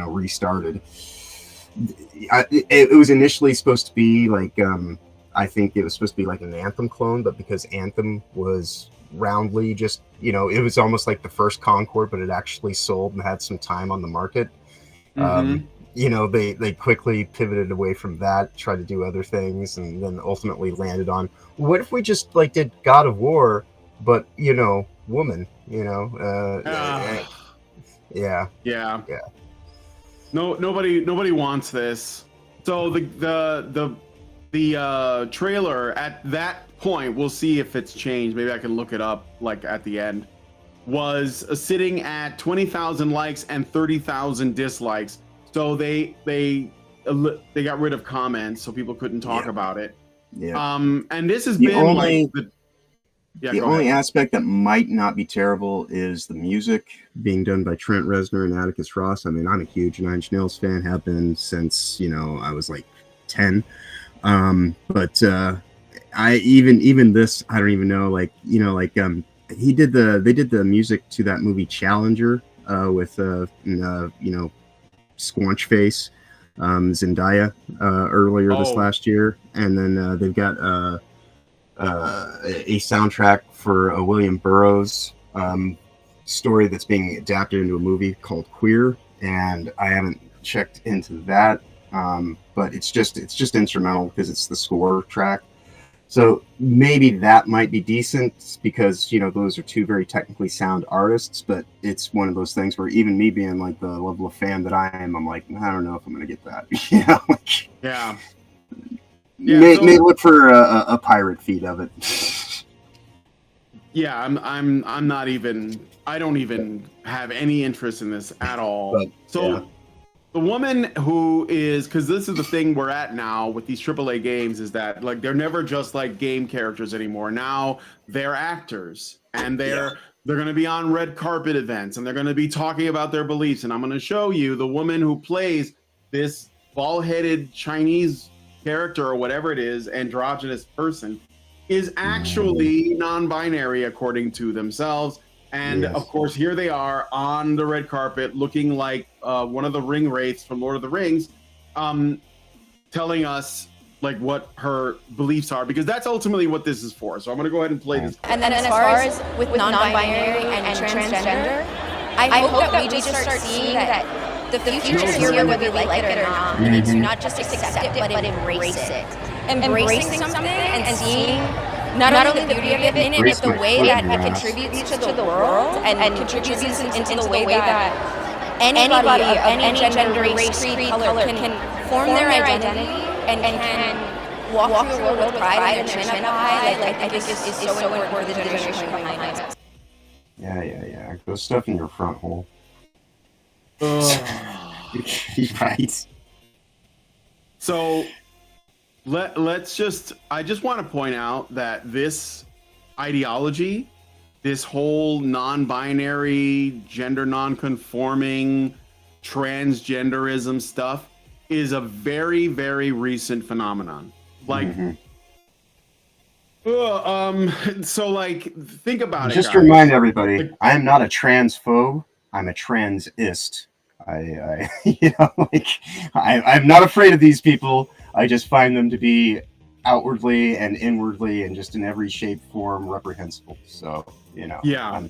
restarted. It was initially supposed to be like I think it was supposed to be like an Anthem clone, but because Anthem was roundly just it was almost like the first Concord, but it actually sold and had some time on the market. They quickly pivoted away from that, tried to do other things, and then ultimately landed on, what if we just like did God of War, but woman, yeah. No, nobody wants this. So the trailer at that point, we'll see if it's changed. Maybe I can look it up like at the end. Was sitting at 20,000 likes and 30,000 dislikes. So they got rid of comments, so people couldn't talk about it. Yeah. And this has the been only, like the only aspect that might not be terrible is the music being done by Trent Reznor and Atticus Ross. I mean, I'm a huge Nine Inch Nails fan, have been since I was like 10. But I even this, I don't even know, they did the music to that movie Challenger with Squanch Face, Zendaya earlier this last year, and then they've got a soundtrack for a William Burroughs story that's being adapted into a movie called Queer, and I haven't checked into that, but it's just instrumental because it's the score track. So maybe that might be decent because those are 2 very technically sound artists, but it's one of those things where even me being like the level of fan that I am, I'm like, I don't know if I'm gonna get that. Yeah. May look for a pirate feed of it. Yeah, I'm not even. I don't even have any interest in this at all. But, so the woman who is, because this is the thing we're at now with these AAA games, is that like they're never just like game characters anymore. Now they're actors, and they're going to be on red carpet events, and they're going to be talking about their beliefs. And I'm going to show you the woman who plays this bald-headed Chinese character or whatever it is, androgynous person, is actually non-binary according to themselves. And of course, here they are on the red carpet looking like one of the ring wraiths from Lord of the Rings, telling us like what her beliefs are, because that's ultimately what this is for. So I'm going to go ahead and play this. And then as far as with non-binary and transgender, I hope that we just start seeing that the future is here whether we like it or not. And it's not just accept it, but embrace it. Embracing something and seeing not only the beauty of it in it, but the way that it contributes to the world and contributes into the way that anybody of any gender, race, creed, color can form their identity and can walk through the world with pride and chin up high. Like, I think is so important for the generation behind us. Yeah. Go stuff in your front hole. Right. So let's just, I just want to point out that this ideology, this whole non-binary, gender non-conforming transgenderism stuff is a very, very recent phenomenon. Like, so like, think about it. Just to guys. remind everybody, Like, I am not a transphobe. I'm a transist. I you know, like, I'm not afraid of these people. I just find them to be outwardly and inwardly and just in every shape, form, reprehensible. So, you know, yeah.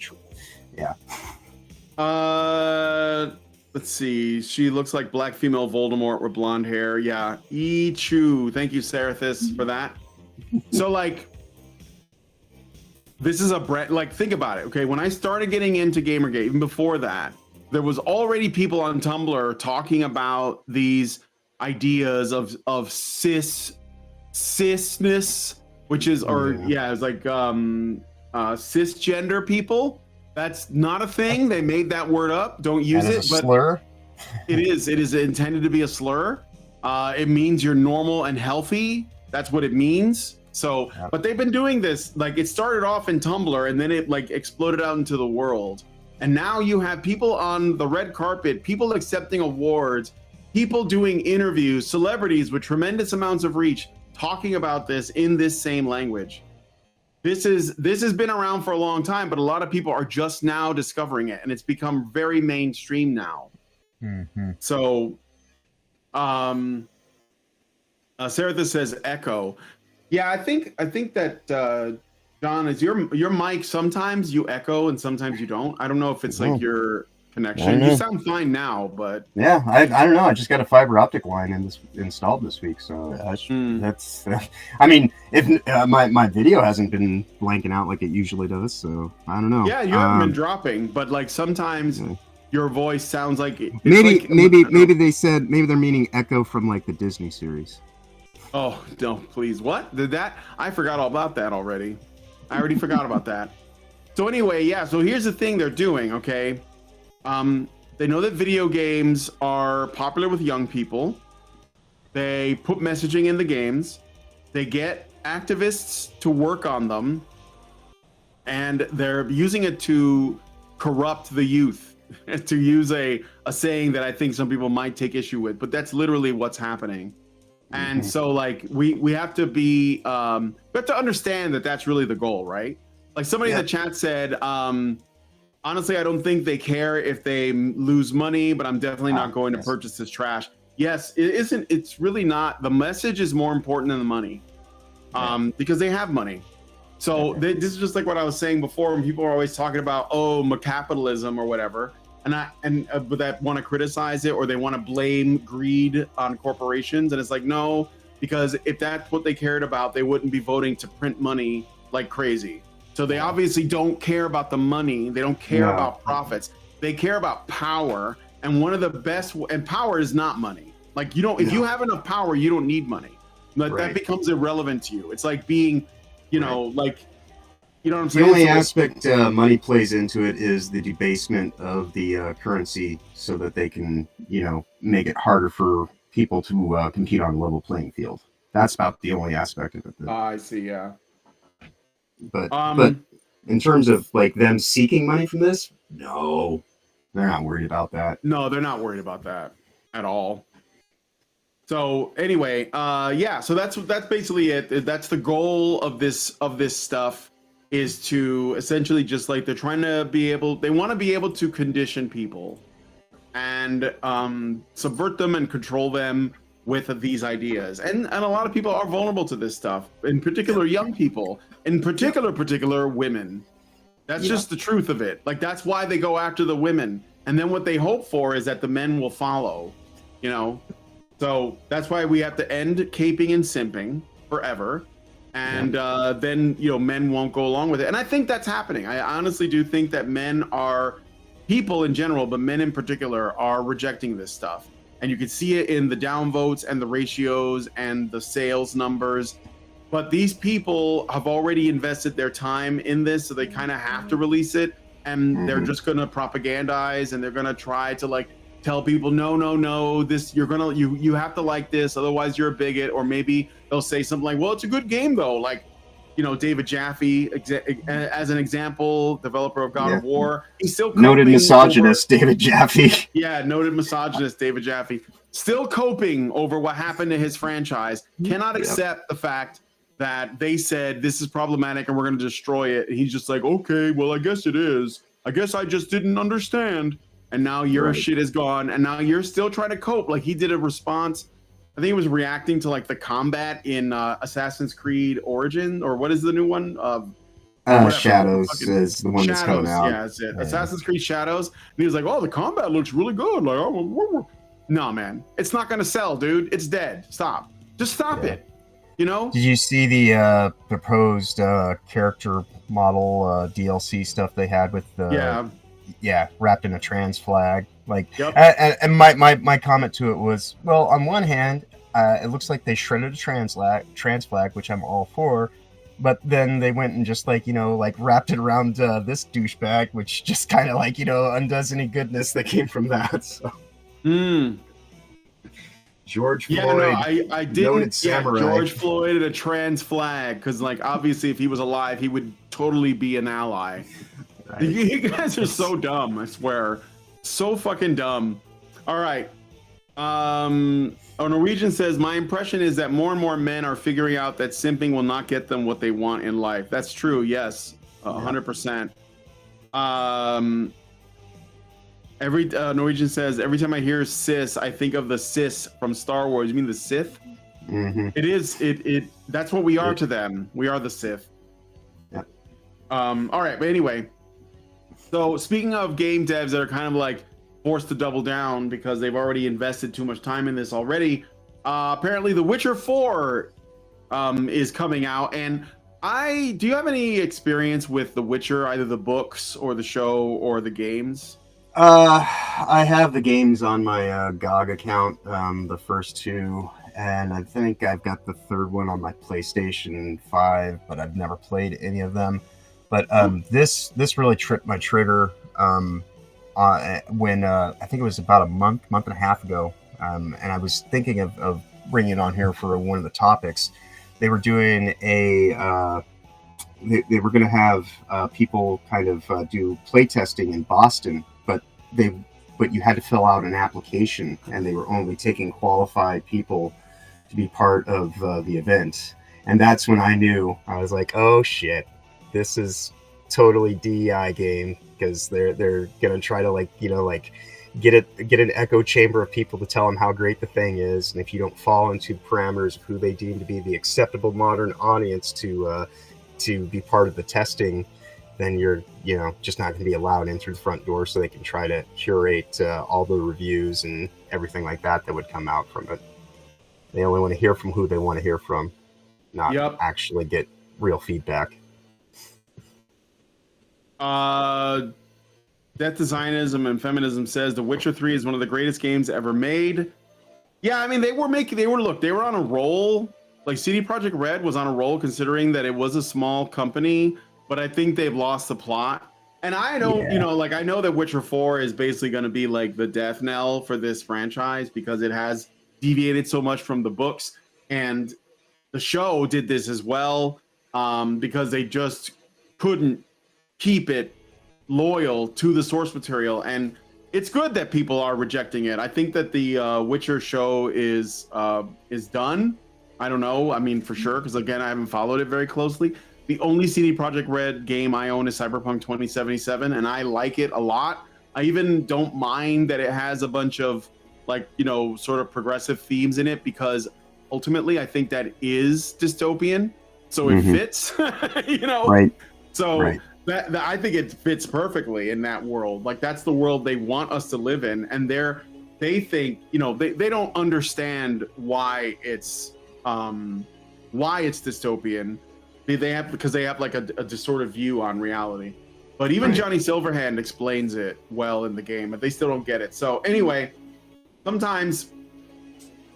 Let's see. She looks like black female Voldemort with blonde hair. Yeah. Chu. Thank you, Serathis, for that. So, like, this is like, think about it. Okay. When I started getting into Gamergate, even before that, there was already people on Tumblr talking about these ideas of cisness, which is, it's like cisgender people. That's not a thing. They made that word up. Don't use it. But slur. It is intended to be a slur. It means you're normal and healthy. That's what it means. So, but they've been doing this. Like, it started off in Tumblr and then it like exploded out into the world. And now you have people on the red carpet, people accepting awards, people doing interviews, celebrities with tremendous amounts of reach talking about this in this same language. This has been around for a long time, but a lot of people are just now discovering it, and it's become very mainstream now. So, Serathis says echo. Yeah, I think that John, is your mic sometimes you echo and sometimes you don't. I don't know if it's like your connection. You sound fine now, but yeah, I don't know. I just got a fiber optic line installed this week, so that's. I mean, if my video hasn't been blanking out like it usually does, so I don't know. Yeah, you haven't been dropping, but like sometimes your voice sounds like maybe they said maybe they're meaning echo from like the Disney series. Oh no, please! What did that? I forgot all about that already. I already forgot about that. So anyway, yeah. So here's the thing they're doing. Okay. They know that video games are popular with young people. They put messaging in the games. They get activists to work on them. And they're using it to corrupt the youth, to use a saying that I think some people might take issue with, but that's literally what's happening. And so like, we have to be, we have to understand that that's really the goal, right? Like somebody in the chat said, honestly, I don't think they care if they lose money, but I'm definitely not going to purchase this trash. Yes, it isn't. It's really not. The message is more important than the money, because they have money. So this is just like what I was saying before, when people are always talking about, capitalism or whatever, but that want to criticize it, or they want to blame greed on corporations, and it's like, no, because if that's what they cared about, they wouldn't be voting to print money like crazy. So they obviously don't care about the money. They don't care about profits. They care about power. And one of the best, and power is not money. Like, you don't, if you have enough power, you don't need money. But that becomes irrelevant to you. It's like being, like, you know what I'm saying? The only aspect money plays into it is the debasement of the currency, so that they can, make it harder for people to compete on a level playing field. That's about the only aspect of it. I see, yeah. But in terms of like them seeking money from this, no, they're not worried about that. No, they're not worried about that at all. So anyway, so that's basically it. That's the goal of this stuff, is to essentially just like they want to be able to condition people and subvert them and control them with these ideas. And a lot of people are vulnerable to this stuff, in particular young people, in particular women. That's just the truth of it. Like, that's why they go after the women. And then what they hope for is that the men will follow, So that's why we have to end caping and simping forever. And then, men won't go along with it. And I think that's happening. I honestly do think that people in general, but men in particular, are rejecting this stuff. And you can see it in the downvotes and the ratios and the sales numbers. But these people have already invested their time in this, so they kind of have to release it. And they're just going to propagandize, and they're going to try to like tell people, no, this, you have to like this, otherwise you're a bigot. Or maybe they'll say something like, well, it's a good game though. Like, David Jaffe as an example, developer of God of War. He's still noted misogynist David Jaffe. Yeah, noted misogynist David Jaffe. Still coping over what happened to his franchise. Cannot accept the fact that they said this is problematic and we're going to destroy it. And he's just like, okay, well, I guess it is. I guess I just didn't understand. And now your shit is gone. And now you're still trying to cope. Like he did a response. I think he was reacting to like the combat in Assassin's Creed Origin, or what is the new one? Shadows is the one that's coming out. Yeah, that's it. Assassin's Creed Shadows. And he was like, oh, the combat looks really good. Like, no, man, it's not going to sell, dude. It's dead. Stop. Just stop it. Did you see the proposed character model DLC stuff they had with wrapped in a trans flag? And my comment to it was, well, on one hand, it looks like they shredded a trans flag, which I'm all for, but then they went and just wrapped it around this douchebag, which just kind of undoes any goodness that came from that. So. George Floyd. I didn't. George Floyd and a trans flag, because obviously if he was alive, he would totally be an ally. Right. You guys are so dumb. I swear, so fucking dumb. All right. Norwegian says, my impression is that more and more men are figuring out that simping will not get them what they want in life. That's true. Yes, 100%. Norwegian says, every time I hear cis, I think of the cis from Star Wars. You mean the Sith? Mm-hmm. It is. That's what we are to them. We are the Sith. Yep. All right, but anyway. So speaking of game devs that are kind of forced to double down because they've already invested too much time in this already, apparently The Witcher 4 is coming out. And do you have any experience with The Witcher, either the books or the show or the games? I have the games on my GOG account, the first two, and I think I've got the third one on my PlayStation 5, but I've never played any of them. But this really tripped my trigger when I think it was about a month and a half ago, and I was thinking of bringing it on here for one of the topics. They were doing they were going to have people kind of do playtesting in Boston, but you had to fill out an application, and they were only taking qualified people to be part of the event. And that's when I knew. I was like, oh shit, this is totally DEI game, because they're gonna try to get an echo chamber of people to tell them how great the thing is, and if you don't fall into parameters of who they deem to be the acceptable modern audience to be part of the testing, then you're just not going to be allowed in through the front door, so they can try to curate all the reviews and everything like that would come out from it. They only want to hear from who they want to hear from, not actually get real feedback. Death Designism and Feminism says The Witcher 3 is one of the greatest games ever made. Yeah, I mean, they were on a roll. CD Projekt Red was on a roll, considering that it was a small company, but I think they've lost the plot. And I don't, I know that Witcher 4 is basically going to be the death knell for this franchise, because it has deviated so much from the books. And the show did this as well, because they just couldn't keep it loyal to the source material. And it's good that people are rejecting it. I think that the Witcher show is done. I don't know. I mean, for sure, because again, I haven't followed it very closely. The only CD Projekt Red game I own is Cyberpunk 2077, and I like it a lot. I even don't mind that it has a bunch of sort of progressive themes in it, because ultimately I think that is dystopian, so it fits. Right. So right. That I think it fits perfectly in that world. That's the world they want us to live in, and they think they don't understand why it's dystopian. Because they have a distorted view on reality. But even Johnny Silverhand explains it well in the game, but they still don't get it. So anyway, sometimes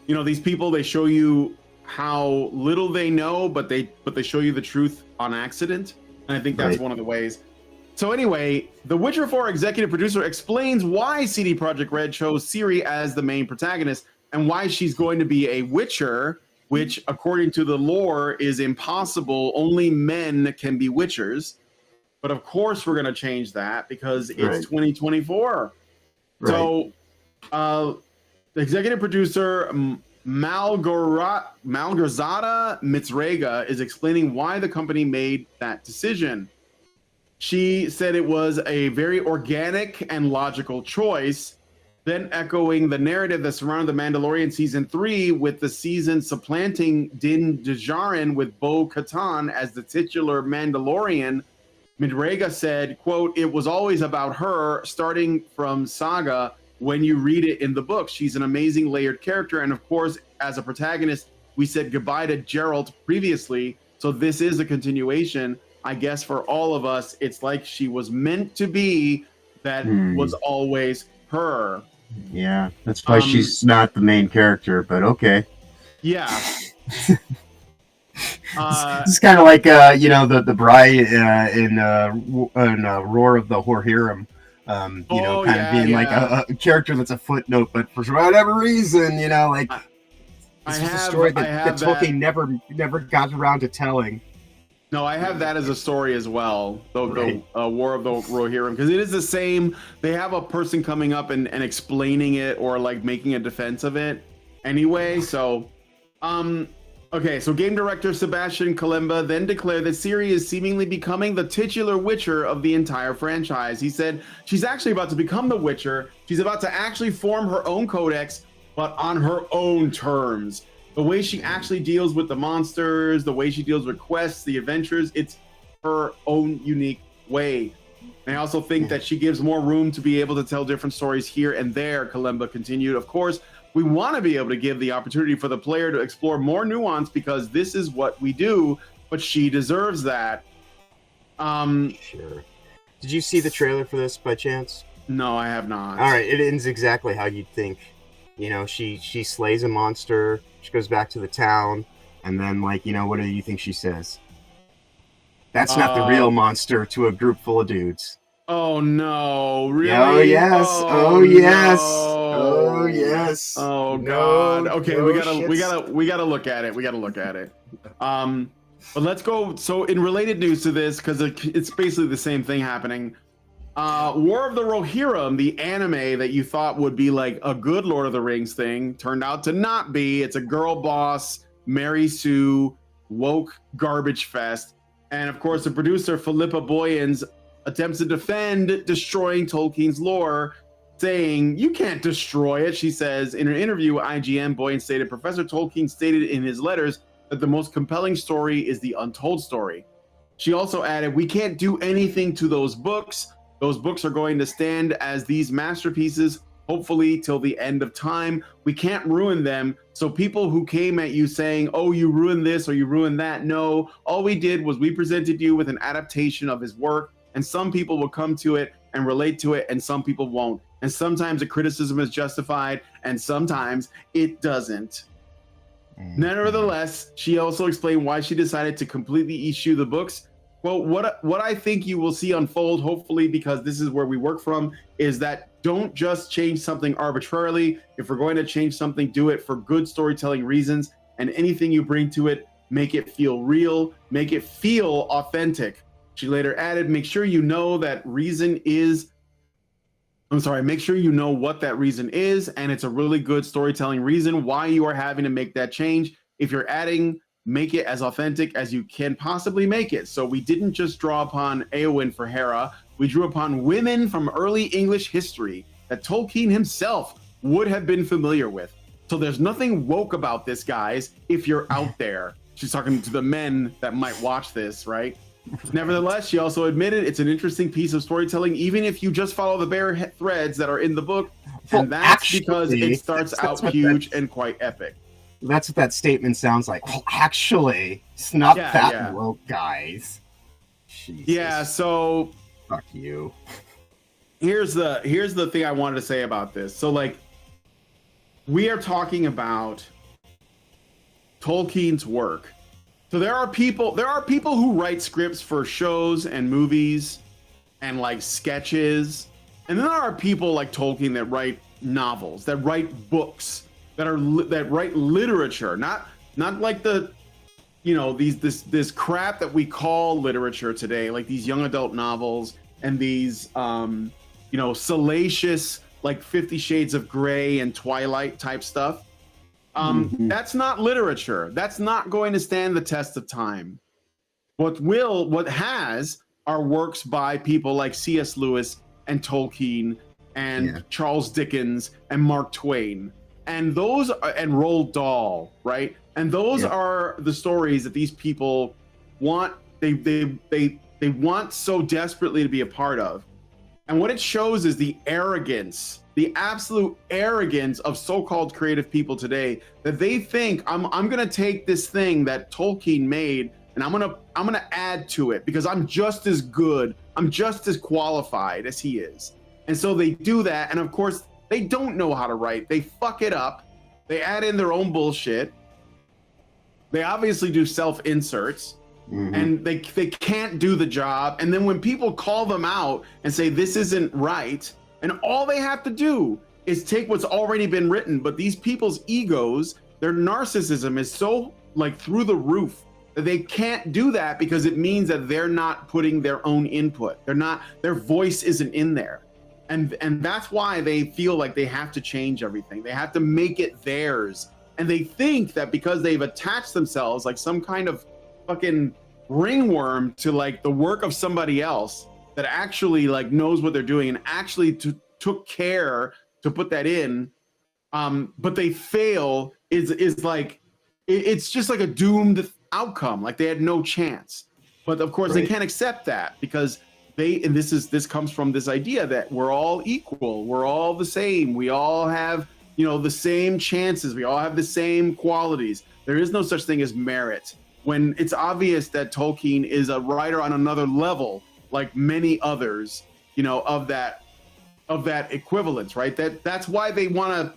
these people, they show you how little they know, but they show you the truth on accident. And I think that's one of the ways. So anyway, The Witcher 4 executive producer explains why CD Projekt Red chose Ciri as the main protagonist, and why she's going to be a Witcher which according to the lore is impossible. Only men can be witchers. But of course we're going to change that because it's 2024. Right. So the executive producer Malgorzata Mitsrega is explaining why the company made that decision. She said it was a very organic and logical choice, then echoing the narrative that surrounded The Mandalorian Season 3 with the season supplanting Din Djarin with Bo-Katan as the titular Mandalorian. Midrega said, quote, "It was always about her, starting from Saga. When you read it in the book, she's an amazing layered character. And of course, as a protagonist, we said goodbye to Geralt previously. So this is a continuation. I guess for all of us, it's like she was meant to be. That was always her." Yeah, that's why she's not the main character, but okay. Yeah. It's kind of like the bride in Roar of the Horhiram. Being like a character that's a footnote, but for whatever reason, this is a story that Tolkien never got around to telling. No, I have that as a story as well, the War of the Rohirrim, because it is the same. They have a person coming up and explaining it or like making a defense of it anyway. So, okay, so game director Sebastian Kalemba then declared that Ciri is seemingly becoming the titular Witcher of the entire franchise. He said she's actually about to become the Witcher. She's about to actually form her own codex, but on her own terms. The way she actually deals with the monsters, the way she deals with quests, the adventures, it's her own unique way. And I also think that she gives more room to be able to tell different stories here and there, Kalemba continued. Of course, we want to be able to give the opportunity for the player to explore more nuance because this is what we do, but she deserves that. Sure. Did you see the trailer for this by chance? No, I have not. All right, it ends exactly how you'd think. She slays a monster, she goes back to the town, and then, what do you think she says? That's not the real monster to a group full of dudes. Oh, no. Really? Oh, yes. Oh, yes. No. Oh, yes. Oh, God. Okay, we gotta look at it. But let's go. So in related news to this, because it's basically the same thing happening. War of the Rohirrim, the anime that you thought would be like a good Lord of the Rings thing, turned out to not be. It's a girl boss, Mary Sue, woke garbage fest. And of course, the producer, Philippa Boyens, attempts to defend destroying Tolkien's lore, saying, "You can't destroy it," she says. In an interview with IGN, Boyens stated, "Professor Tolkien stated in his letters that the most compelling story is the untold story." She also added, "We can't do anything to those books. Those books are going to stand as these masterpieces, hopefully till the end of time. We can't ruin them. So people who came at you saying, oh, you ruined this or you ruined that, no. All we did was we presented you with an adaptation of his work, and some people will come to it and relate to it, and some people won't. And sometimes the criticism is justified, and sometimes it doesn't." Nevertheless, she also explained why she decided to completely issue the books. Well, what I think you will see unfold, hopefully, because this is where we work from, is that don't just change something arbitrarily. If we're going to change something, do it for good storytelling reasons. And anything you bring to it, make it feel real, make it feel authentic. She later added, make sure you know what that reason is, and it's a really good storytelling reason why you are having to make that change. If you're adding, make it as authentic as you can possibly make it. So we didn't just draw upon Eowyn for Hera, we drew upon women from early English history that Tolkien himself would have been familiar with. So there's nothing woke about this, guys, if you're out there. She's talking to the men that might watch this, right? Nevertheless, she also admitted it's an interesting piece of storytelling, even if you just follow the bare threads that are in the book. And that's because it starts out huge and quite epic. That's what that statement sounds like. Well, actually, it's not that woke, guys. Jesus. Yeah, so fuck you. Here's the thing I wanted to say about this. So we are talking about Tolkien's work. So there are people who write scripts for shows and movies and sketches. And then there are people like Tolkien that write novels, that write books, that write literature, not not like the, you know, this crap that we call literature today, like these young adult novels and these, you know, salacious, like 50 Shades of Grey and Twilight type stuff. That's not literature. That's not going to stand the test of time. What has are works by people like C.S. Lewis and Tolkien and Charles Dickens and Mark Twain. And those and Roald Dahl, right? And those are the stories that these people want. They want so desperately to be a part of. And what it shows is the arrogance, the absolute arrogance of so-called creative people today, that they think I'm gonna take this thing that Tolkien made and I'm gonna add to it because I'm just as good, I'm just as qualified as he is. And so they do that, and of course they don't know how to write. They fuck it up. They add in their own bullshit. They obviously do self-inserts. And they can't do the job. And then when people call them out and say this isn't right, and all they have to do is take what's already been written, but these people's egos, their narcissism is so like through the roof that they can't do that because it means that they're not putting their own input. Their voice isn't in there. And that's why they feel like they have to change everything. They have to make it theirs. And they think that because they've attached themselves like some kind of fucking ringworm to like the work of somebody else that actually like knows what they're doing and actually took care to put that in, but they fail is like it's just like a doomed outcome. Like they had no chance. But of course they can't accept that because this comes from this idea that we're all equal, we're all the same, we all have, you know, the same chances, we all have the same qualities. There is no such thing as merit. When it's obvious that Tolkien is a writer on another level, like many others, you know, of that equivalence, right? That's why they want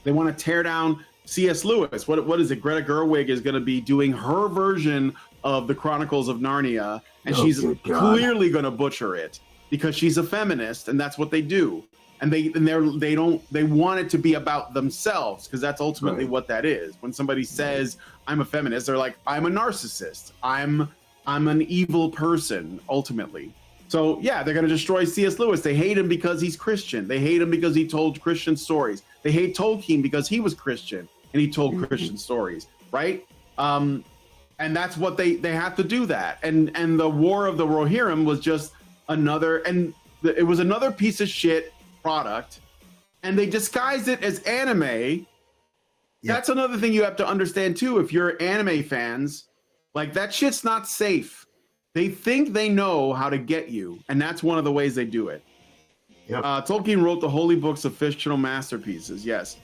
to tear down C.S. Lewis. What is it? Greta Gerwig is going to be doing her version of the Chronicles of Narnia, and she's clearly going to butcher it because she's a feminist, and that's what they do. And they want it to be about themselves because that's ultimately what that is. When somebody says I'm a feminist, they're like, I'm a narcissist. I'm an evil person ultimately. So yeah, they're gonna destroy C.S. Lewis. They hate him because he's Christian. They hate him because he told Christian stories. They hate Tolkien because he was Christian and he told Christian stories, right? And that's what they have to do that. And the War of the Rohirrim was just another, it was another piece of shit product, and they disguised it as anime. That's another thing you have to understand too. If you're anime fans, like that shit's not safe. They think they know how to get you, and that's one of the ways they do it. Tolkien wrote the holy books of fictional masterpieces. Yes.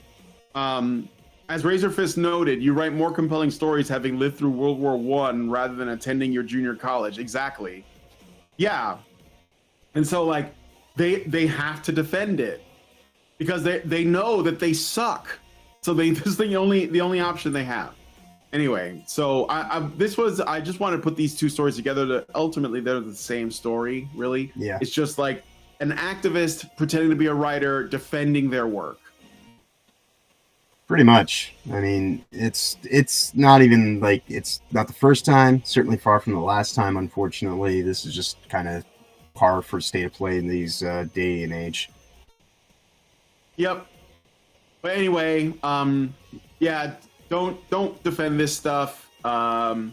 As Razorfist noted, you write more compelling stories having lived through World War I rather than attending your junior college. Exactly. Yeah. And so like they have to defend it because they know that they suck. So this is the only option they have. Anyway, so I just wanted to put these two stories together. Ultimately, they're the same story, really. Yeah. It's just like an activist pretending to be a writer defending their work. Pretty much. I mean, it's not even like it's not the first time. Certainly far from the last time. Unfortunately, this is just kind of par for state of play in these day and age. Yep. But anyway, yeah, don't defend this stuff. Yeah,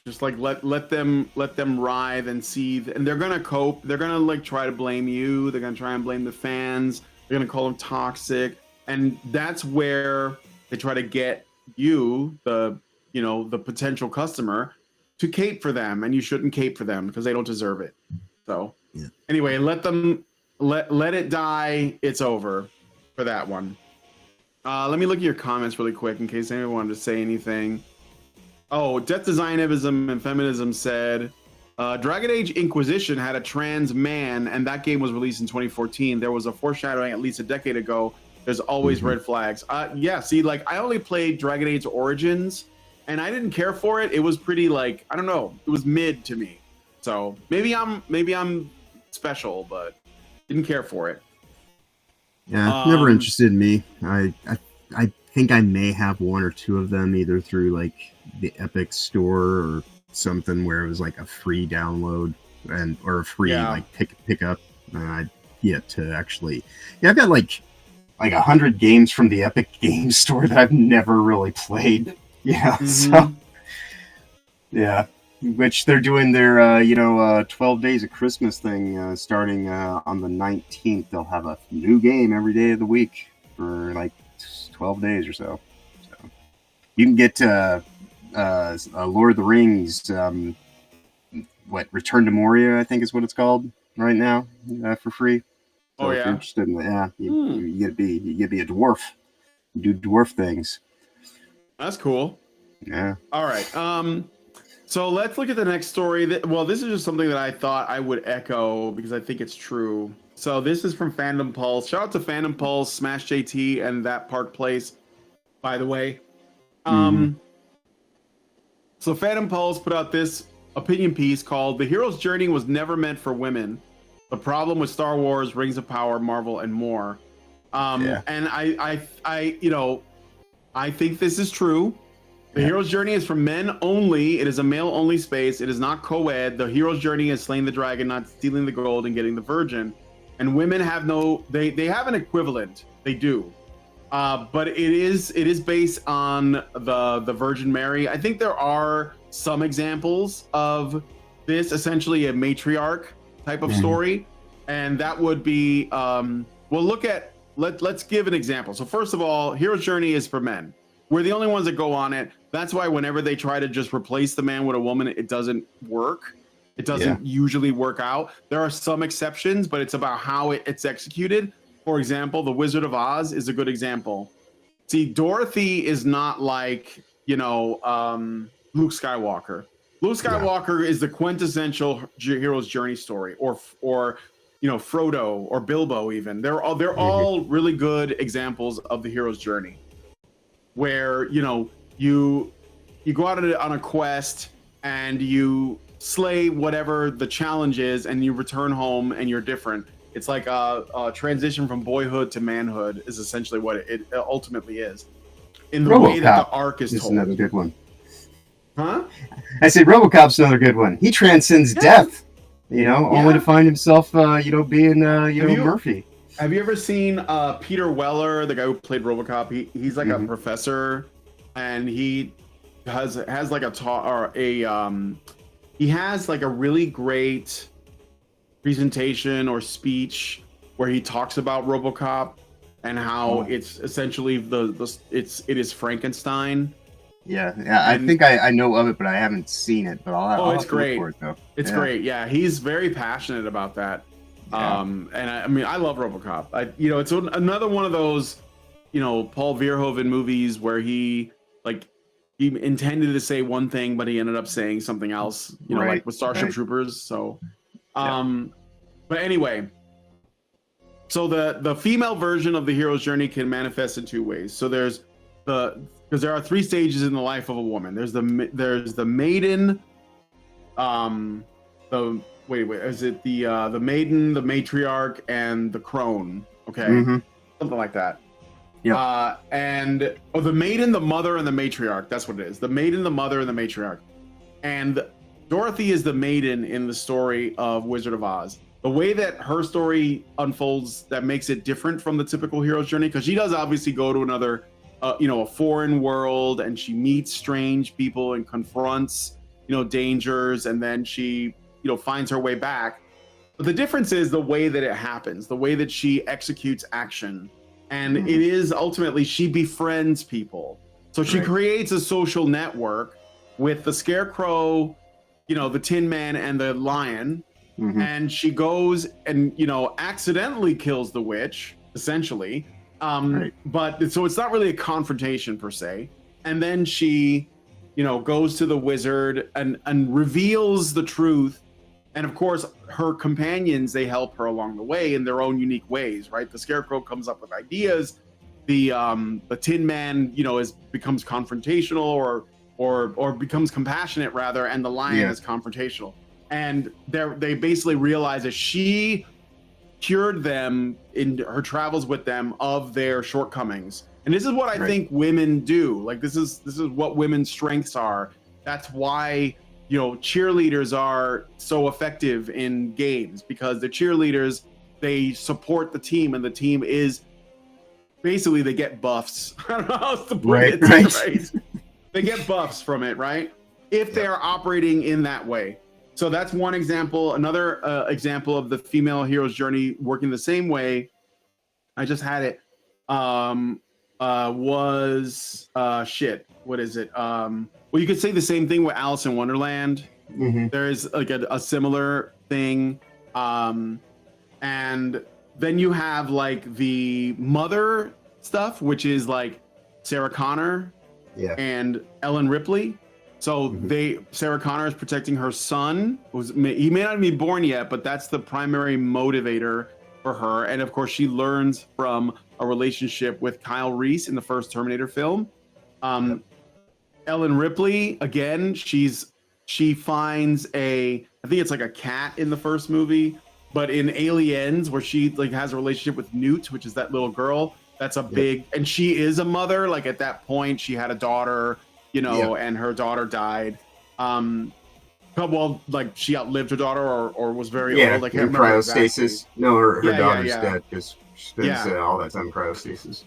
just like let them writhe and seethe, and they're gonna cope. They're gonna like try to blame you. They're gonna try and blame the fans. They're gonna call them toxic, and that's where they try to get you, the potential customer, to cape for them, and you shouldn't cape for them because they don't deserve it. So anyway, let it die. It's over for that one. Let me look at your comments really quick in case anyone wanted to say anything. Oh, Death to Zionism and Feminism said, Dragon Age Inquisition had a trans man, and that game was released in 2014. There was a foreshadowing at least a decade ago. There's always red flags. Yeah, see, like, I only played Dragon Age Origins, and I didn't care for it. It was pretty, like, I don't know. It was mid to me. So maybe I'm special, but didn't care for it. Yeah, never interested in me. I think I may have one or two of them either through like the Epic store or something where it was like a free download or a free like pick up. I yet to actually, I've got like 100 games from the Epic Games Store that I've never really played. Yeah, so yeah, which they're doing their 12 days of Christmas thing starting on the 19th. They'll have a new game every day of the week for like 12 days or so. So you can get Lord of the Rings, Return to Moria, I think is what it's called right now, for free. So if you're interested in that, you get to be a dwarf. You do dwarf things. That's cool. Yeah. All right. So let's look at the next story. This is just something that I thought I would echo because I think it's true. So this is from Fandom Pulse. Shout out to Fandom Pulse, Smash JT, and That Park Place, by the way. So Fandom Pulse put out this opinion piece called "The Hero's Journey Was Never Meant for Women. The Problem with Star Wars, Rings of Power, Marvel, and More." And I think this is true. The hero's journey is for men only. It is a male-only space. It is not co-ed. The hero's journey is slaying the dragon, not stealing the gold and getting the virgin. And women have they have an equivalent. They do. But it is based on the Virgin Mary. I think there are some examples of this, essentially a matriarch type of story. And that would be, let's give an example. So first of all, hero's journey is for men. We're the only ones that go on it. That's why whenever they try to just replace the man with a woman, it doesn't work. It doesn't usually work out. There are some exceptions, but it's about how it's executed. For example, The Wizard of Oz is a good example. See, Dorothy is not like, Luke Skywalker. Luke Skywalker is the quintessential hero's journey story, or Frodo or Bilbo even. They're all really good examples of the hero's journey, where you go out on a quest and you slay whatever the challenge is, and you return home and you're different. It's like a transition from boyhood to manhood is essentially what it ultimately is, in the way that the arc is told. Another good one. Huh? I said RoboCop's another good one. He transcends death, only to find himself, being, Murphy. Have you ever seen Peter Weller, the guy who played RoboCop? He's like a professor, and he has like he has like a really great presentation or speech where he talks about RoboCop and how it's essentially it is Frankenstein. Yeah, I think I know of it, but I haven't seen it. But I'll it's great. For it, though. It's great. Yeah, he's very passionate about that. Yeah. And I love RoboCop. It's another one of those, Paul Verhoeven movies where he intended to say one thing, but he ended up saying something else. Like with Starship Troopers. So, but anyway, so the female version of the hero's journey can manifest in two ways. So because there are three stages in the life of a woman. There's the maiden, is it the maiden, the matriarch, and the crone? Okay, something like that. Yeah. The maiden, the mother, and the matriarch. That's what it is. The maiden, the mother, and the matriarch. And Dorothy is the maiden in the story of Wizard of Oz. The way that her story unfolds that makes it different from the typical hero's journey, because she does obviously go to another, a foreign world, and she meets strange people and confronts, dangers, and then she, finds her way back. But the difference is the way that it happens, the way that she executes action. And it is ultimately, she befriends people. So she creates a social network with the Scarecrow, the Tin Man, and the Lion. And she goes and, accidentally kills the witch, essentially. But so it's not really a confrontation per se. And then she, goes to the wizard and reveals the truth. And of course, her companions, they help her along the way in their own unique ways, right? The Scarecrow comes up with ideas. The Tin Man, becomes confrontational or becomes compassionate rather, and the Lion is confrontational. And they basically realize that she cured them in her travels with them of their shortcomings. And this is what I think women do. Like this is what women's strengths are. That's why, you know, cheerleaders are so effective in games, because the cheerleaders, they support the team, and the team is basically, they get buffs. I don't know how else to put it. Right? They get buffs from it, right? If they are operating in that way. So that's one example. Another example of the female hero's journey working the same way, I just had it, was shit. What is it? Well, you could say the same thing with Alice in Wonderland. There's like a similar thing. And then you have like the mother stuff, which is like Sarah Connor and Ellen Ripley. So Sarah Connor is protecting her son. He may not be born yet, but that's the primary motivator for her. And of course, she learns from a relationship with Kyle Reese in the first Terminator film. Ellen Ripley, again, she finds I think it's like a cat in the first movie, but in Aliens, where she like has a relationship with Newt, which is that little girl, that's a big, and she is a mother. Like at that point, she had a daughter, you know, and her daughter died. Well, like she outlived her daughter or was very old. I can't remember cryostasis. Exactly. No, her daughter's dead because she spends all that time in cryostasis.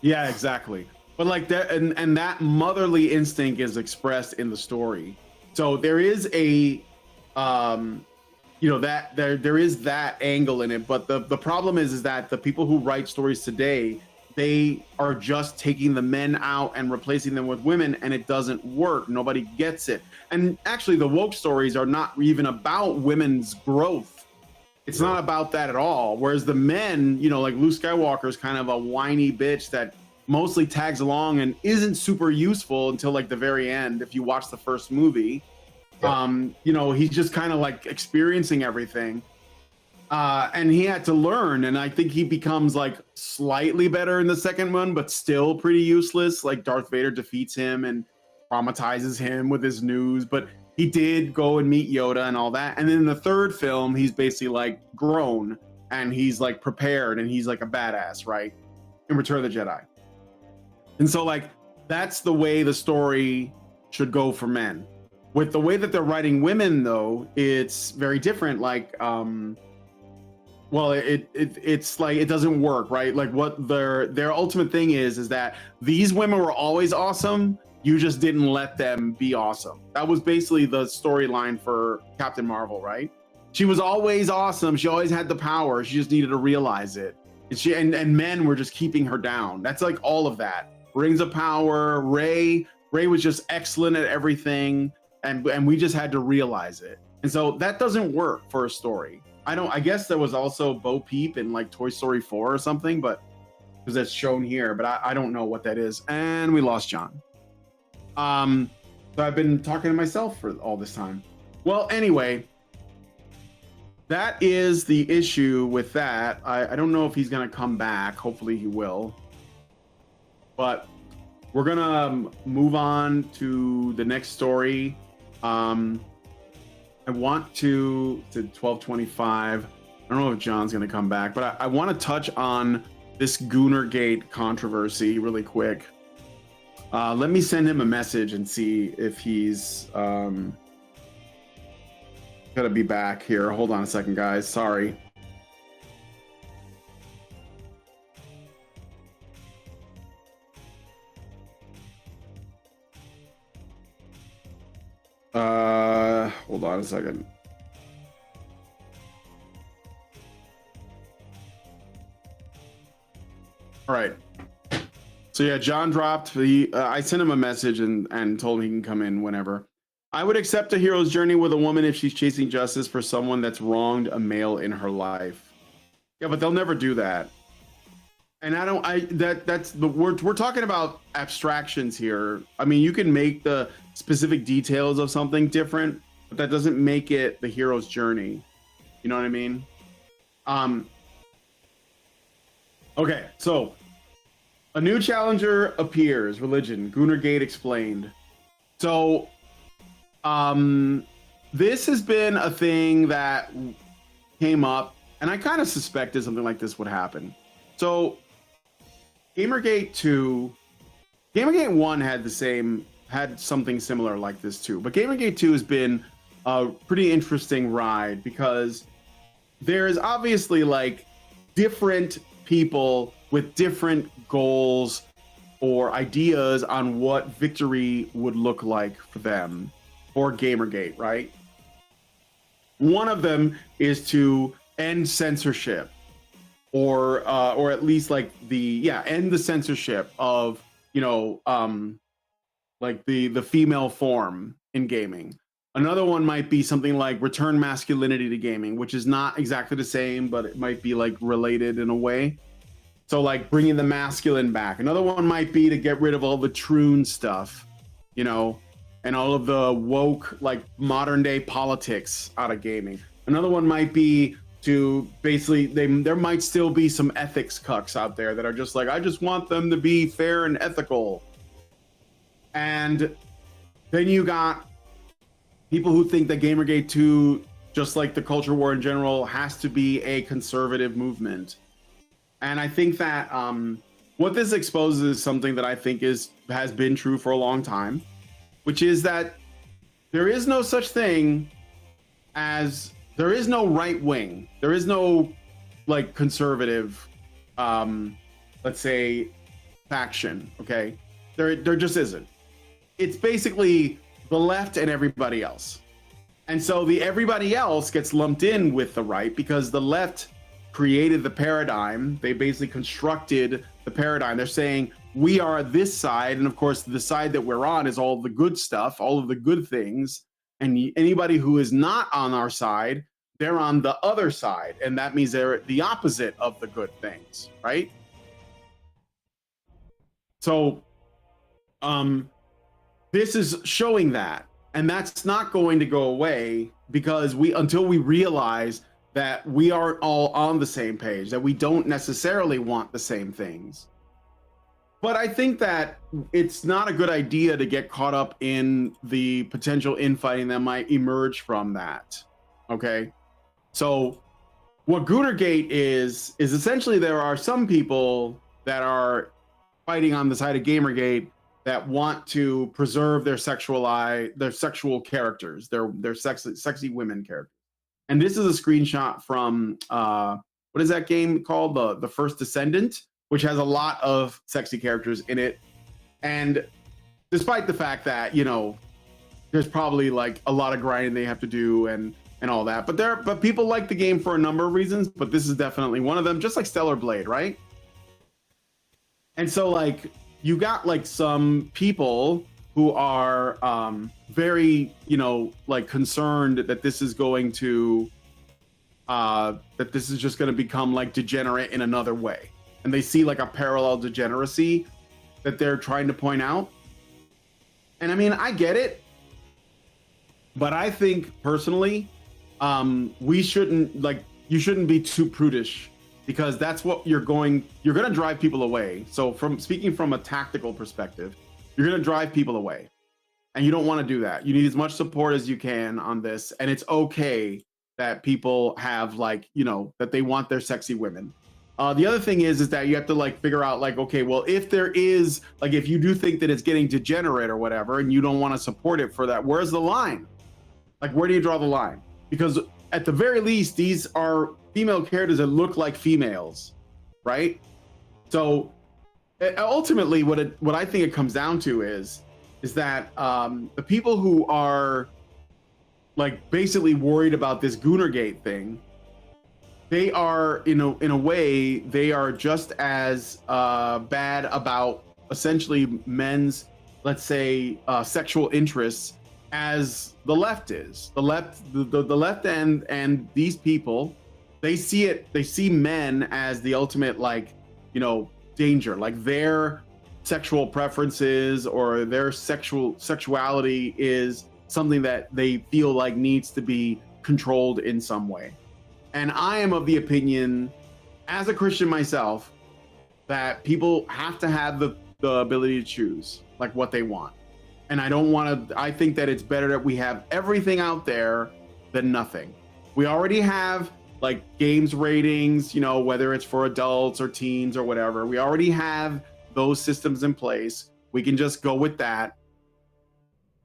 Yeah, exactly. But like that, and that motherly instinct is expressed in the story. So there is a, you know, that there is that angle in it. But the problem is that the people who write stories today, they are just taking the men out and replacing them with women, and it doesn't work. Nobody gets it. And actually, the woke stories are not even about women's growth. It's not about that at all. Whereas the men, you know, like Luke Skywalker is kind of a whiny bitch that mostly tags along and isn't super useful until like the very end. If you watch the first movie, you know, he's just kind of like experiencing everything. And he had to learn, and I think he becomes like slightly better in the second one, but still pretty useless. Like Darth Vader defeats him and traumatizes him with his news, but he did go and meet Yoda and all that. And then in the third film, he's basically like grown and he's like prepared and he's like a badass, right? In Return of the Jedi. And so like that's the way the story should go for men. With the way that they're writing women, though, it's very different. Like, well, it's like it doesn't work, right? Like what their ultimate thing is that these women were always awesome. You just didn't let them be awesome. That was basically the storyline for Captain Marvel, right? She was always awesome. She always had the power. She just needed to realize it. And men were just keeping her down. That's like all of that. Rings of Power. Rey was just excellent at everything, and we just had to realize it. And so that doesn't work for a story. I guess there was also Bo Peep in like Toy Story 4 or something, but because that's shown here, but I don't know what that is. And we lost John. So I've been talking to myself for all this time. Well, anyway, that is the issue with that. I don't know if he's going to come back. Hopefully he will. But we're going to move on to the next story. I want to 1225. I don't know if John's going to come back, but I want to touch on this Goonergate controversy really quick. Let me send him a message and see if he's gonna be back here. Hold on a second, guys. Sorry. Hold on a second. All right. So yeah, John dropped. I sent him a message and told him he can come in whenever. I would accept a hero's journey with a woman if she's chasing justice for someone that's wronged a male in her life. Yeah, but they'll never do that. And we're talking about abstractions here. I mean, you can make the specific details of something different, but that doesn't make it the hero's journey. You know what I mean? Okay, so a new challenger appears. Religion. Goonergate explained. So, this has been a thing that came up and I kind of suspected something like this would happen. So, Gamergate 1 had something similar like this too. But Gamergate 2 has been a pretty interesting ride because there's obviously like different people with different goals or ideas on what victory would look like for them or Gamergate, right? One of them is to end censorship, or at least like end the censorship of like the female form in gaming. Another one might be something like return masculinity to gaming, which is not exactly the same, but it might be like related in a way. So like bringing the masculine back. Another one might be to get rid of all the troon stuff, and all of the woke, like modern day politics out of gaming. Another one might be to basically, there might still be some ethics cucks out there that are just like, I just want them to be fair and ethical. And then you got people who think that Gamergate 2, just like the culture war in general, has to be a conservative movement. And I think that what this exposes is something that I think has been true for a long time, which is that there is no such thing as, there is no right wing. There is no like conservative, let's say, faction, okay? There just isn't. It's basically the left and everybody else. And so the everybody else gets lumped in with the right because the left created the paradigm. They basically constructed the paradigm. They're saying, we are this side, and of course, the side that we're on is all the good stuff, all of the good things. And anybody who is not on our side, they're on the other side. And that means they're the opposite of the good things, right? So, this is showing that. And that's not going to go away because until we realize that we are all on the same page, that we don't necessarily want the same things. But I think that it's not a good idea to get caught up in the potential infighting that might emerge from that. Okay? So what Goonergate is essentially there are some people that are fighting on the side of Gamergate that want to preserve their sexual characters, their sexy women characters. And this is a screenshot from what is that game called? The First Descendant, which has a lot of sexy characters in it. And despite the fact that, there's probably like a lot of grinding they have to do and all that. But people like the game for a number of reasons, but this is definitely one of them, just like Stellar Blade, right? And so like you got like some people who are very, like concerned that this is going to, that this is just going to become like degenerate in another way. And they see like a parallel degeneracy that they're trying to point out. And I mean, I get it. But I think personally, you shouldn't be too prudish because that's what you're going to drive people away. So speaking from a tactical perspective, you're going to drive people away and you don't want to do that. You need as much support as you can on this. And it's okay that people have like, that they want their sexy women. The other thing is that you have to like figure out like, okay, well, if there is like, if you do think that it's getting degenerate or whatever, and you don't want to support it for that, where's the line? Like, where do you draw the line? Because at the very least, these are female characters that look like females, right? So ultimately, what I think it comes down to is that the people who are like basically worried about this Goonergate thing, they are in a way they are just as bad about essentially men's, let's say, sexual interests as the left is. The left and these people, they see men as the ultimate like, danger, like their sexual preferences or their sexuality is something that they feel like needs to be controlled in some way. And I am of the opinion, as a Christian myself, that people have to have the ability to choose like what they want. And I think that it's better that we have everything out there than nothing. We already have like games ratings, you know, whether it's for adults or teens or whatever. We already have those systems in place. We can just go with that.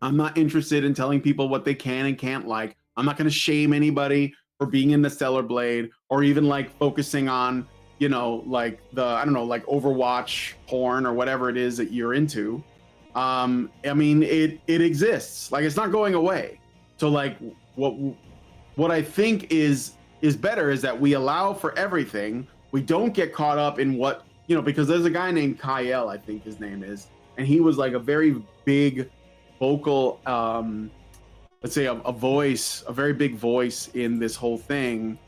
I'm not interested in telling people what they can and can't like. I'm not going to shame anybody for being in the Stellar Blade or even like focusing on, you know, like the, I don't know, like Overwatch porn or whatever it is that you're into. I mean, it exists. Like, it's not going away. So like what I think is better is that we allow for everything. We don't get caught up in what, you know, because there's a guy named Kyle, I think his name is, and he was like a very big vocal, let's say a very big voice in this whole thing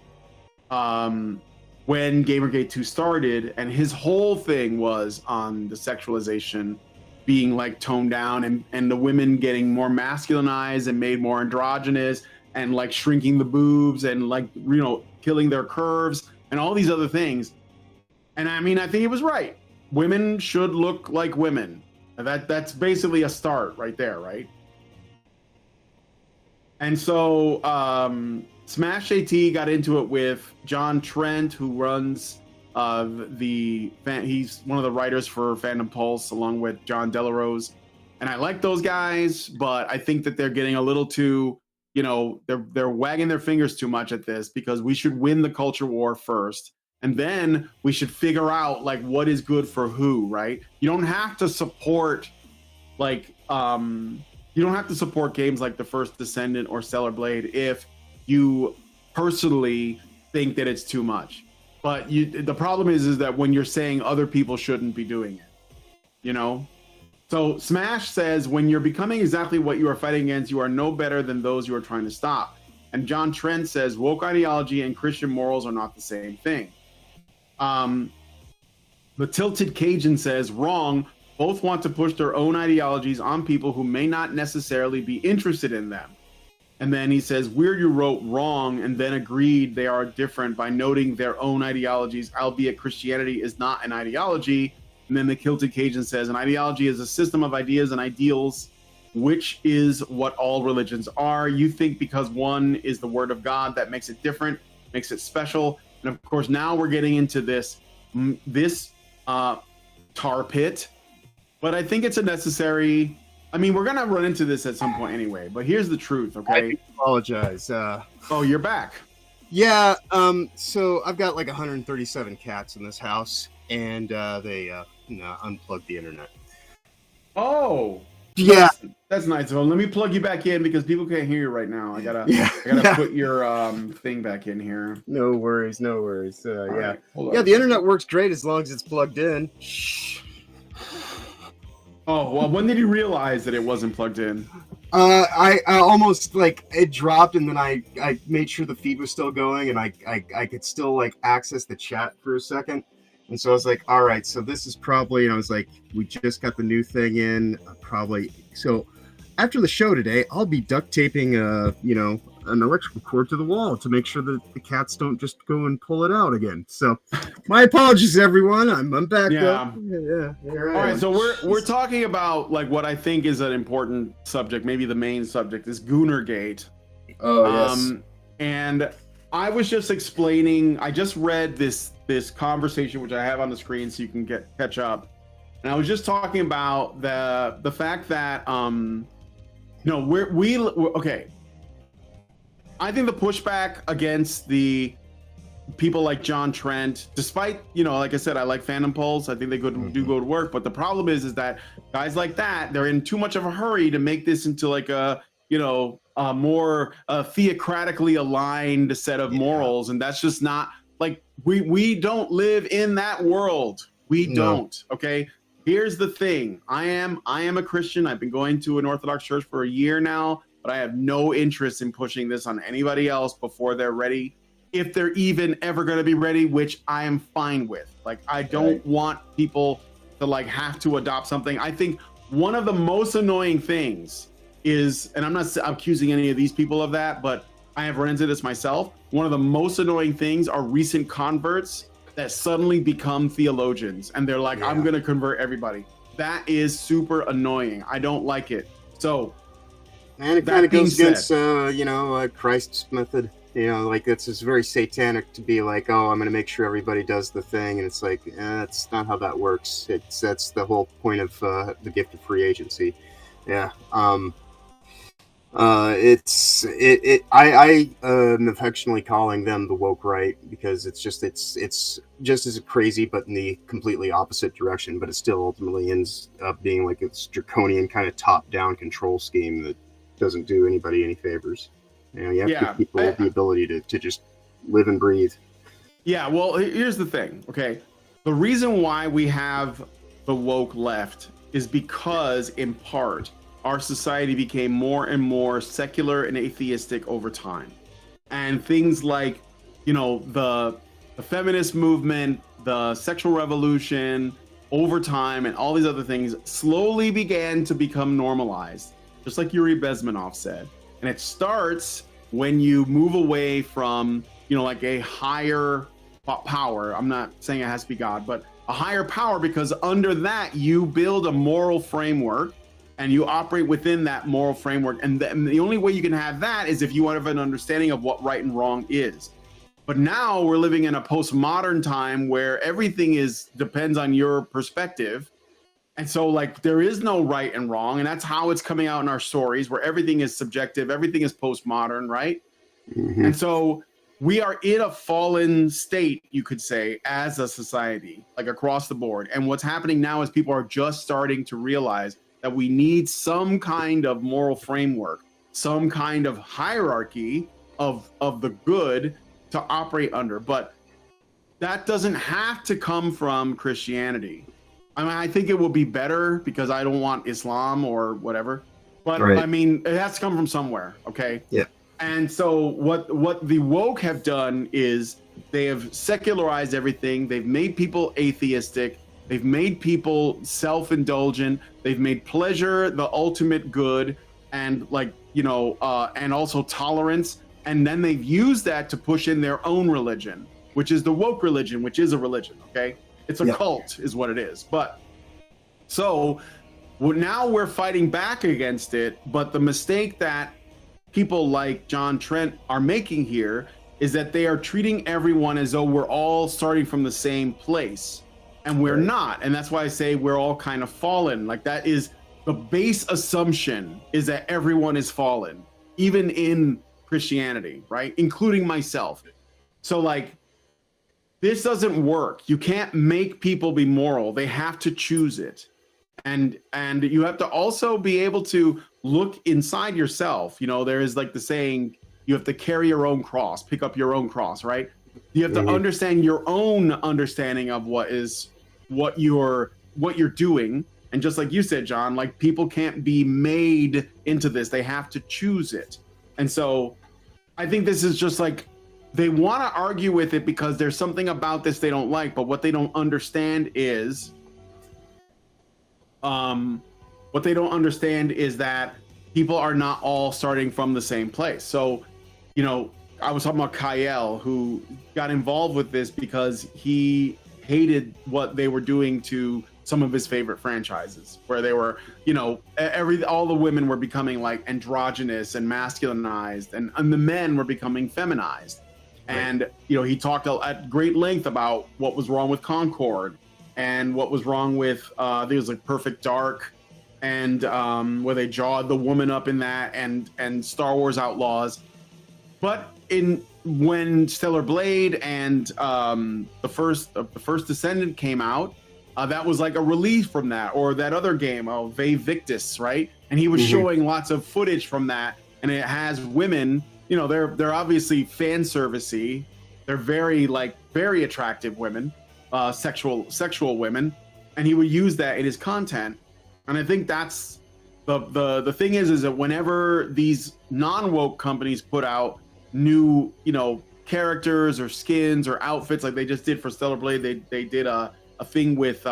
when Gamergate 2 started, and his whole thing was on the sexualization being like toned down and the women getting more masculinized and made more androgynous and like shrinking the boobs and like, you know, killing their curves and all these other things. And I mean, I think he was right. Women should look like women. That's basically a start right there, right? And so Smash AT got into it with John Trent, who runs he's one of the writers for Fandom Pulse, along with John Delarose. And I like those guys, but I think that they're getting a little too, you know, they're wagging their fingers too much at this, because we should win the culture war first. And then we should figure out like what is good for who, right? You don't have to support like you don't have to support games like The First Descendant or Stellar Blade if you personally think that it's too much. But the problem is that when you're saying other people shouldn't be doing it, you know? So Smash says, when you're becoming exactly what you are fighting against, you are no better than those you are trying to stop. And John Trent says, woke ideology and Christian morals are not the same thing. The Tilted Cajun says, wrong. Both want to push their own ideologies on people who may not necessarily be interested in them. And then he says, weird you wrote wrong and then agreed they are different by noting their own ideologies, albeit Christianity is not an ideology. And then the Tilted Cajun says, an ideology is a system of ideas and ideals, which is what all religions are. You think because one is the word of God, that makes it different, makes it special. And of course, now we're getting into this tar pit, but I think it's a necessary. I mean, we're gonna run into this at some point anyway. But here's the truth, okay? I apologize. Oh, you're back. Yeah. So I've got like 137 cats in this house, and they unplugged the internet. Oh. Yeah. That's nice. Well, let me plug you back in because people can't hear you right now. I gotta put your thing back in here. No worries. Yeah. Right, Yeah, the internet works great as long as it's plugged in. Oh, well, when did you realize that it wasn't plugged in? I almost like it dropped, and then I made sure the feed was still going, and I could still like access the chat for a second. And so I was like, all right, so this is probably, and I was like, we just got the new thing in, so after the show today, I'll be duct taping, an electrical cord to the wall to make sure that the cats don't just go and pull it out again. So my apologies, everyone. I'm back. Yeah. Yeah. All right. So we're talking about like what I think is an important subject, maybe the main subject is Goonergate. Oh, yes. And I was just explaining, I just read this conversation, which I have on the screen so you can catch up. And I was just talking about the fact that, okay. I think the pushback against the people like John Trent, despite, like I said, I like Fandom Pulse. I think they do good work. But the problem is that guys like that, they're in too much of a hurry to make this into like a more theocratically aligned set of morals. And that's just not like, we don't live in that world. We don't. Okay. Here's the thing. I am a Christian. I've been going to an Orthodox church for a year now. But I have no interest in pushing this on anybody else before they're ready, if they're even ever going to be ready, which I am fine with. Like, I don't want people to like have to adopt something. I think one of the most annoying things is, and I'm not accusing any of these people of that, but I have run into this myself. One of the most annoying things are recent converts that suddenly become theologians, and they're like, I'm going to convert everybody. That is super annoying. I don't like it. So. And it kind of goes against, Christ's method. You know, like it's just very satanic to be like, oh, I'm going to make sure everybody does the thing, and it's like, that's not how that works. That's the whole point of the gift of free agency. Yeah. I am affectionately calling them the woke right, because it's just as crazy, but in the completely opposite direction. But it still ultimately ends up being like this draconian kind of top-down control scheme that doesn't do anybody any favors. You know, you have to give people the ability to just live and breathe. Yeah, well, here's the thing, okay? The reason why we have the woke left is because, in part, our society became more and more secular and atheistic over time. And things like, you know, the feminist movement, the sexual revolution, over time, and all these other things slowly began to become normalized, just like Yuri Bezmenov said. And it starts when you move away from, you know, like a higher power. I'm not saying it has to be God, but a higher power, because under that you build a moral framework and you operate within that moral framework. And the only way you can have that is if you have an understanding of what right and wrong is. But now we're living in a postmodern time where everything depends on your perspective. And so, like, there is no right and wrong, and that's how it's coming out in our stories, where everything is subjective, everything is postmodern, right? Mm-hmm. And so we are in a fallen state, you could say, as a society, like across the board. And what's happening now is people are just starting to realize that we need some kind of moral framework, some kind of hierarchy of the good to operate under. But that doesn't have to come from Christianity. I mean, I think it will be better, because I don't want Islam or whatever. But right. I mean, it has to come from somewhere, okay? Yeah. And so what the woke have done is they have secularized everything. They've made people atheistic. They've made people self-indulgent. They've made pleasure the ultimate good, and like, you know, and also tolerance. And then they've used that to push in their own religion, which is the woke religion, which is a religion, okay? It's a cult is what it is. But so now we're fighting back against it. But the mistake that people like John Trent are making here is that they are treating everyone as though we're all starting from the same place. And we're not. And that's why I say we're all kind of fallen. Like, that is the base assumption, is that everyone is fallen, even in Christianity, right? Including myself. So like, this doesn't work. You can't make people be moral. They have to choose it. And you have to also be able to look inside yourself. You know, there is like the saying, you have to carry your own cross, pick up your own cross, right? You have to understand your own understanding of what you're doing. And just like you said, John, like, people can't be made into this. They have to choose it. And so I think this is just like, they want to argue with it because there's something about this they don't like, but what they don't understand is, that people are not all starting from the same place. So, you know, I was talking about Kyle, who got involved with this because he hated what they were doing to some of his favorite franchises, where they were, you know, all the women were becoming like androgynous and masculinized, and the men were becoming feminized. Right. And, you know, he talked at great length about what was wrong with Concord and what was wrong with, I think it was like Perfect Dark, and where they jawed the woman up in that, and Star Wars Outlaws. But when Stellar Blade and the first Descendant came out, that was like a relief from that. Or that other game, Ve Victus, right? And he was showing lots of footage from that, and it has women. You know, they're obviously fan servicey. They're very attractive women, sexual women, and he would use that in his content. And I think that's the thing is that whenever these non-woke companies put out new, you know, characters or skins or outfits, like they just did for Stellar Blade, they did a thing with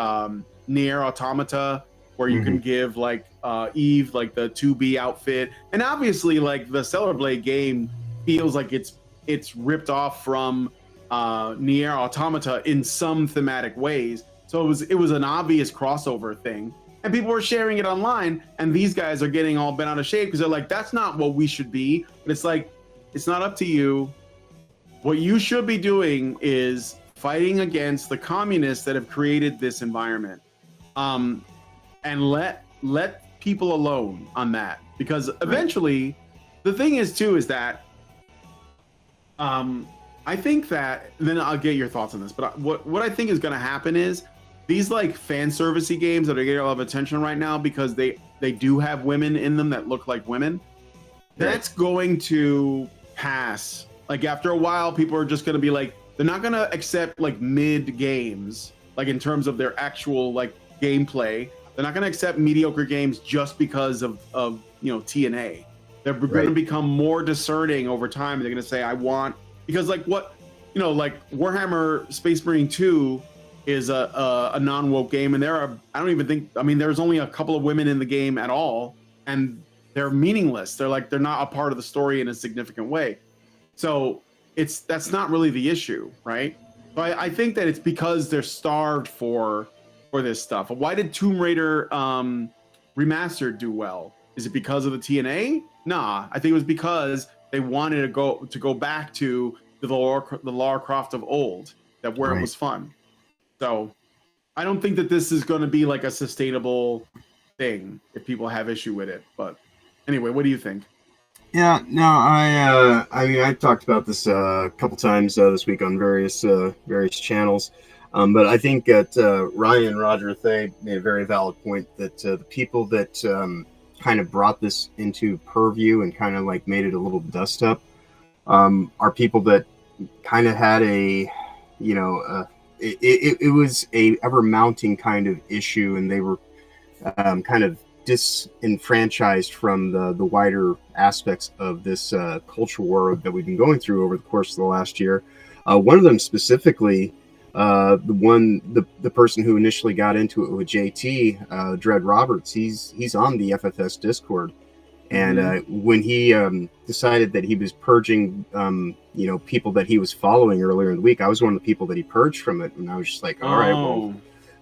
Nier Automata, where you can give like Eve like the 2B outfit, and obviously like the Stellar Blade game feels like it's ripped off from Nier Automata in some thematic ways. So it was an obvious crossover thing, and people were sharing it online, and these guys are getting all bent out of shape because they're like, that's not what we should be. But it's like, it's not up to you. what you should be doing is fighting against the communists that have created this environment, and let people alone on that, because eventually, the thing is too is that, I think that, then I'll get your thoughts on this, but what I think is going to happen is these like fan servicey games that are getting a lot of attention right now because they do have women in them that look like women. That's going to pass. Like after a while, people are just going to be like, they're not going to accept like mid games, like in terms of their actual like gameplay. They're not going to accept mediocre games just because of TNA. They're going to become more discerning over time. They're going to say, I want, because like what, like Warhammer Space Marine 2 is a non-woke game, and there's only a couple of women in the game at all, and they're meaningless. They're not a part of the story in a significant way. So that's not really the issue, right? So I think that it's because they're starved for this stuff. Why did Tomb Raider Remastered do well? Is it because of the TNA? Nah, I think it was because they wanted to go back to the Lara Croft of old, where it was fun. So I don't think that this is going to be like a sustainable thing if people have issue with it. But anyway, what do you think? Yeah, no, I mean, I talked about this a couple times this week on various channels, but I think that Ryan Roger Thay made a very valid point that the people that kind of brought this into purview and kind of like made it a little dust up are people that kind of had it was a ever mounting kind of issue, and they were kind of disenfranchised from the wider aspects of this culture war that we've been going through over the course of the last year. One of them specifically, the person who initially got into it with JT, Dread Roberts, he's on the FFS Discord. And when he decided that he was purging, people that he was following earlier in the week, I was one of the people that he purged from it. And I was just like, all right, well,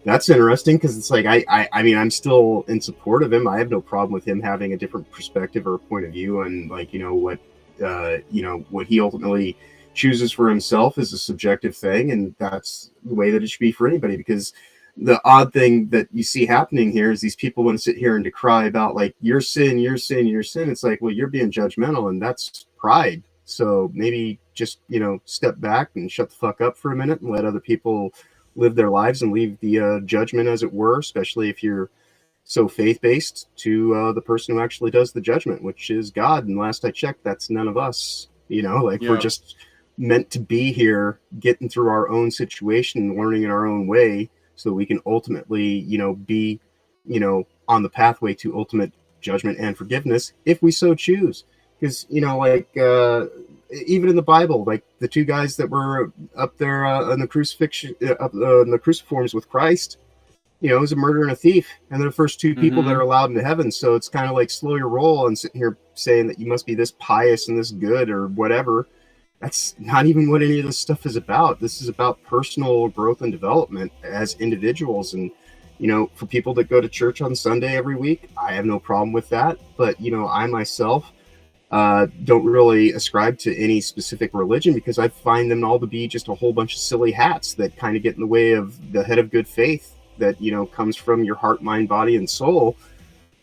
that's interesting, because it's like, I mean, I'm still in support of him. I have no problem with him having a different perspective or point of view. And like, what he ultimately chooses for himself is a subjective thing. And that's the way that it should be for anybody, because the odd thing that you see happening here is these people want to sit here and decry about like your sin. It's like, well, you're being judgmental, and that's pride. So maybe just, step back and shut the fuck up for a minute and let other people live their lives and leave the judgment, as it were, especially if you're so faith-based, to the person who actually does the judgment, which is God. And last I checked, that's none of us, we're just meant to be here, getting through our own situation and learning in our own way, so we can ultimately, be, on the pathway to ultimate judgment and forgiveness if we so choose. Because, even in the Bible, like the two guys that were up there on the crucifixion, the cruciforms with Christ, it was a murderer and a thief, and they're the first two people that are allowed into heaven. So it's kind of like slow your roll and sitting here saying that you must be this pious and this good or whatever. That's not even what any of this stuff is about. This is about personal growth and development as individuals. And, for people that go to church on Sunday every week, I have no problem with that. But, I myself don't really ascribe to any specific religion, because I find them all to be just a whole bunch of silly hats that kind of get in the way of the head of good faith that, comes from your heart, mind, body, and soul,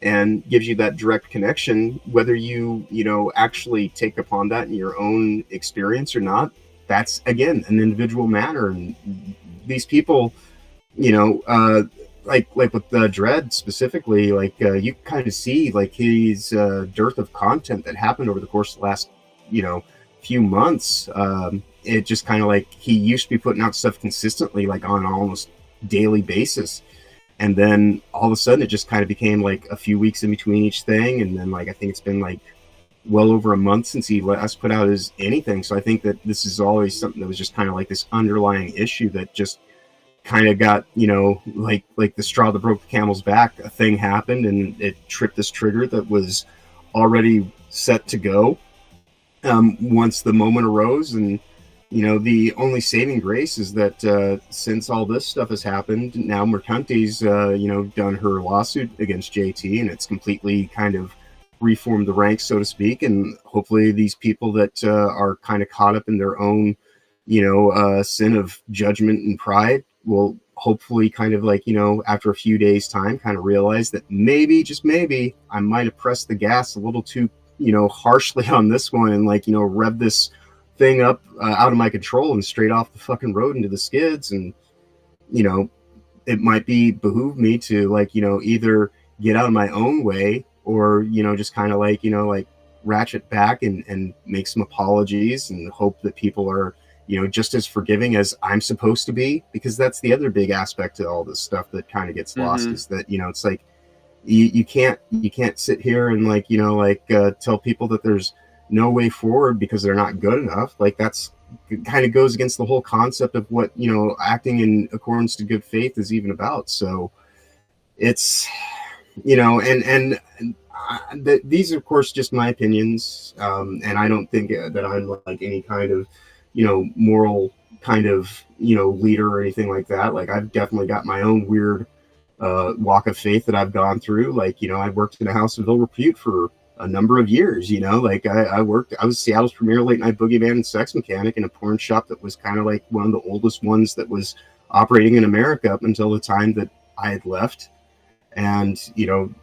and gives you that direct connection, whether you actually take upon that in your own experience or not. That's, again, an individual matter. And these people, like with Dread specifically, you kind of see like his dearth of content that happened over the course of the last few months. It just kind of like he used to be putting out stuff consistently, like on an almost daily basis, and then all of a sudden it just kind of became like a few weeks in between each thing, and then like I think it's been like well over a month since he last put out his anything. So I think that this is always something that was just kind of like this underlying issue that just kind of got, like the straw that broke the camel's back. A thing happened and it tripped this trigger that was already set to go once the moment arose. And the only saving grace is that since all this stuff has happened, now Mercante's done her lawsuit against JT, and it's completely kind of reformed the ranks, so to speak. And hopefully these people that are kind of caught up in their own sin of judgment and pride will hopefully kind of like, after a few days time, kind of realize that maybe, just maybe, I might have pressed the gas a little too, harshly on this one, and like, rev this thing up out of my control and straight off the fucking road into the skids. And, it might behoove me to like, either get out of my own way or, just kind of like, like ratchet back and make some apologies and hope that people are, just as forgiving as I'm supposed to be, because that's the other big aspect to all this stuff that kind of gets lost, is that, it's like, you can't sit here and like, tell people that there's no way forward because they're not good enough. Like that's kind of goes against the whole concept of what, acting in accordance to good faith is even about. So it's, these are of course just my opinions. And I don't think that I'm like any kind of, moral kind of, leader or anything like that. Like I've definitely got my own weird walk of faith that I've gone through. Like, I worked in a house of ill repute for a number of years, like I was Seattle's premier late night boogeyman and sex mechanic in a porn shop that was kind of like one of the oldest ones that was operating in America up until the time that I had left. And, even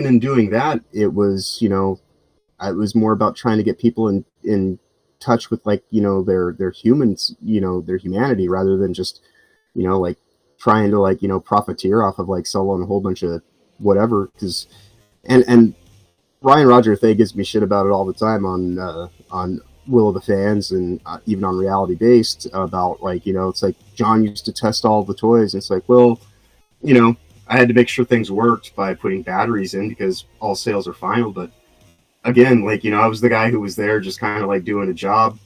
in doing that, it was, it was more about trying to get people in touch with like, their humans, their humanity, rather than just, like trying to like, profiteer off of like selling a whole bunch of whatever. Because, and Ryan Roger Thay gives me shit about it all the time on Will of the Fans and even on Reality Based about like, it's like John used to test all the toys. And it's like, well, I had to make sure things worked by putting batteries in because all sales are final. But again, like, I was the guy who was there just kind of like doing a job.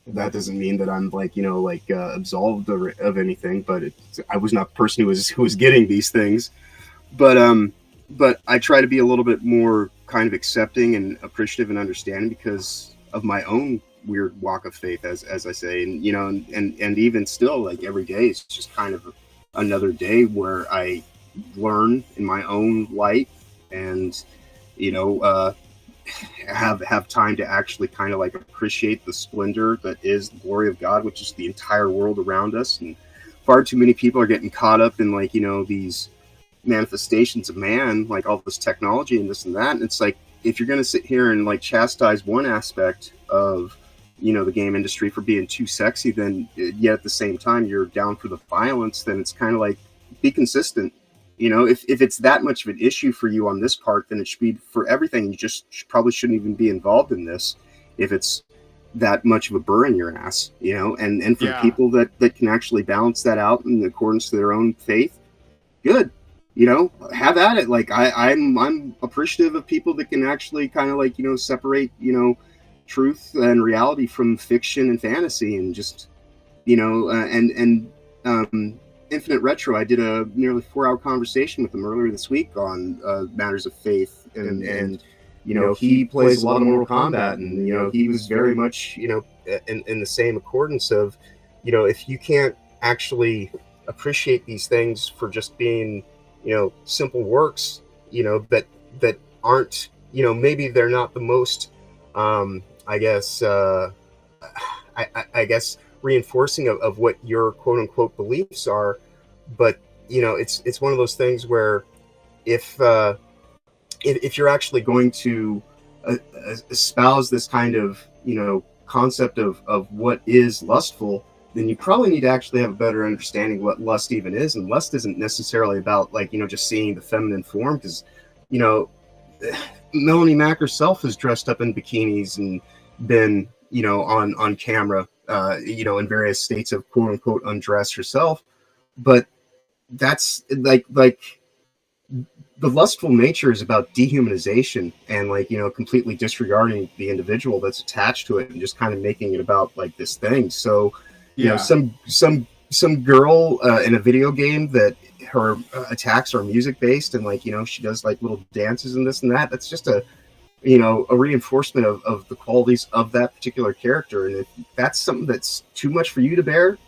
That doesn't mean that I'm like, absolved of anything, but I was not the person who was getting these things. But I try to be a little bit more kind of accepting and appreciative and understanding because of my own weird walk of faith, as I say. And, and even still, like every day is just kind of another day where I learn in my own light and, have time to actually kind of like appreciate the splendor that is the glory of God, which is the entire world around us. And far too many people are getting caught up in like, these manifestations of man, like all this technology and this and that. And it's like, if you're going to sit here and like chastise one aspect of, the game industry for being too sexy, then yet at the same time you're down for the violence, then it's kind of like, be consistent. If it's that much of an issue for you on this part, then it should be for everything. You just probably shouldn't even be involved in this if it's that much of a burr in your ass, and for people that can actually balance that out in accordance to their own faith, good. Have at it. Like I'm appreciative of people that can actually kind of like, separate, truth and reality from fiction and fantasy, and just, Infinite Retro, I did a nearly 4-hour conversation with him earlier this week on matters of faith, and he plays a lot of Mortal Kombat, and he was very much in the same accordance of if you can't actually appreciate these things for just being simple works that aren't maybe they're not the most I guess reinforcing of what your quote unquote beliefs are, but it's one of those things where if you're actually going to espouse this kind of concept of what is lustful, then you probably need to actually have a better understanding what lust even is. And lust isn't necessarily about like just seeing the feminine form, because Melanie Mack herself has dressed up in bikinis and been on camera in various states of quote unquote undress herself. But that's like the lustful nature is about dehumanization and like completely disregarding the individual that's attached to it and just kind of making it about like this thing. So some girl in a video game that her attacks are music based and like she does like little dances and this and that, that's just a reinforcement of the qualities of that particular character. And if that's something that's too much for you to bear,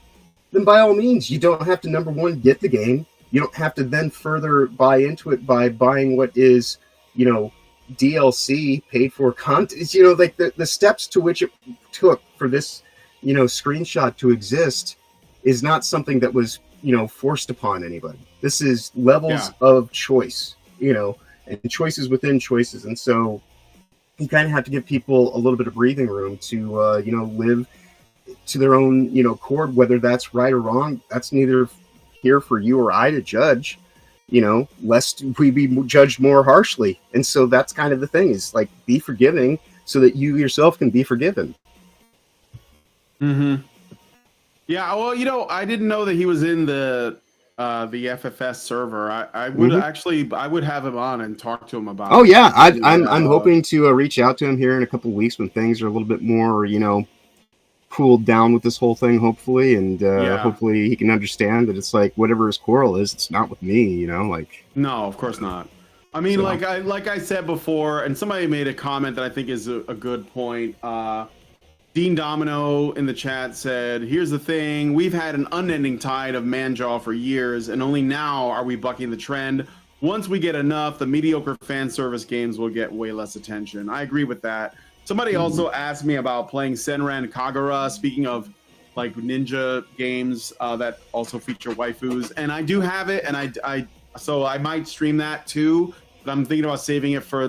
then by all means, you don't have to, number one, get the game. You don't have to then further buy into it by buying what is, DLC, paid for content. Like the steps to which it took for this, screenshot to exist is not something that was, forced upon anybody. This is levels of choice, and choices within choices. And so you kind of have to give people a little bit of breathing room to, live to their own, chord, whether that's right or wrong. That's neither here for you or I to judge, lest we be judged more harshly. And so that's kind of the thing, is like, be forgiving so that you yourself can be forgiven. Mm-hmm. Yeah, well, I didn't know that he was in the FFS server. I would I would have him on and talk to him about. Oh yeah, I'm hoping to reach out to him here in a couple of weeks when things are a little bit more, cooled down with this whole thing, hopefully, and hopefully he can understand that it's like whatever his quarrel is, it's not with me, like. No, of course not. I mean, like I said before, and somebody made a comment that I think is a good point. Dean Domino in the chat said, "Here's the thing: we've had an unending tide of manjaw for years, and only now are we bucking the trend. Once we get enough, the mediocre fan service games will get way less attention." I agree with that. Somebody also asked me about playing Senran Kagura. Speaking of like ninja games that also feature waifus, and I do have it, and so I might stream that too. But I'm thinking about saving it for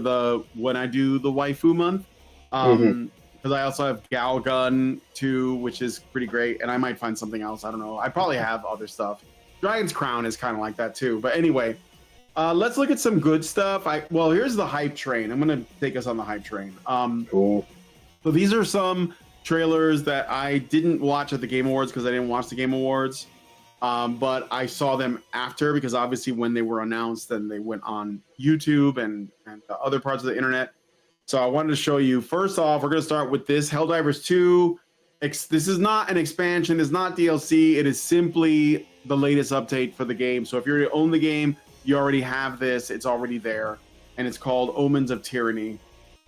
when I do the waifu month. Because I also have Gal Gun 2, which is pretty great, and I might find something else. I don't know. I probably have other stuff. Dragon's Crown is kind of like that too. But anyway, let's look at some good stuff. Well, here's the hype train. I'm gonna take us on the hype train. Cool. So these are some trailers that I didn't watch at the Game Awards because I didn't watch the Game Awards, but I saw them after, because obviously when they were announced, then they went on YouTube and other parts of the internet. So I wanted to show you. First off, we're going to start with this Helldivers 2. This is not an expansion. It's not DLC. It is simply the latest update for the game. So if you own the game, you already have this. It's already there. And it's called Omens of Tyranny.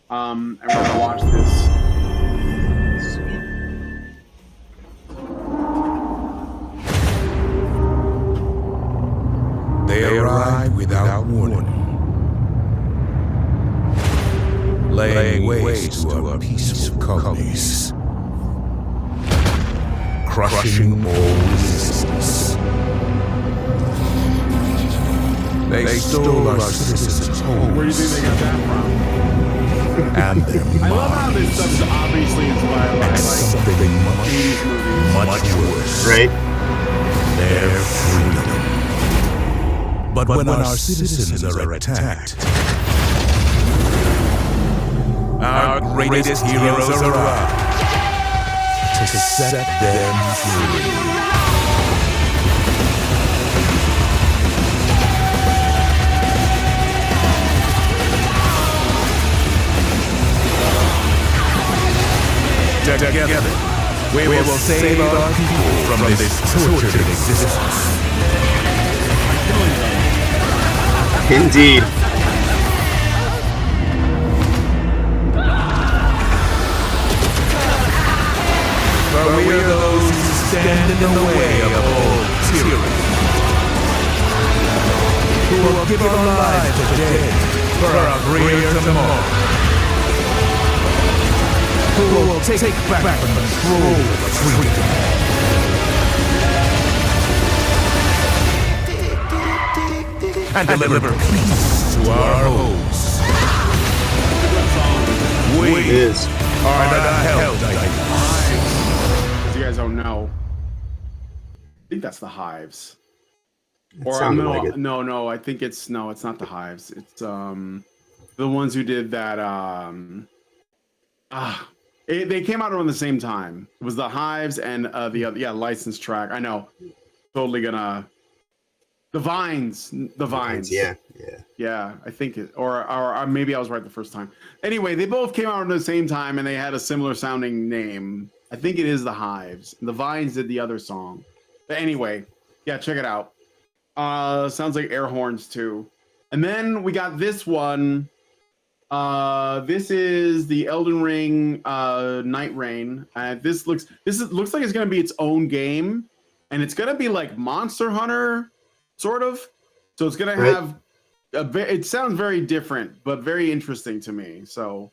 And we're going to watch this. They arrive without warning, laying waste to a peaceful colonies, crushing all resistance. They stole our citizens' homes. Where do you think they got that from? And their I love how this stuff is obviously inspired by something much worse. Right? Their freedom. But when our citizens are attacked, our greatest heroes arrive to set them free. Together, we will save our people from this tortured existence. Indeed. For we are those who stand in the way of old tyranny, who will give our lives today for a greater tomorrow, who will take back control of freedom. And deliver peace to our homes. We are the Helldivers. As you guys don't know, I think that's the Hives. No, I think it's it's not the Hives. It's the ones who did that. They came out around the same time. It was the Hives and the other, licensed track. I know, totally gonna. The Vines. Yeah. I think it, or maybe I was right the first time. Anyway, they both came out at the same time, and they had a similar sounding name. I think it is the Hives. The Vines did the other song. But anyway, yeah, check it out. Sounds like air horns too. And then we got this one. This is the Elden Ring Night Rain. This looks like it's gonna be its own game, and it's gonna be like Monster Hunter. Sort of. So it's going to have it sounds very different, but very interesting to me. So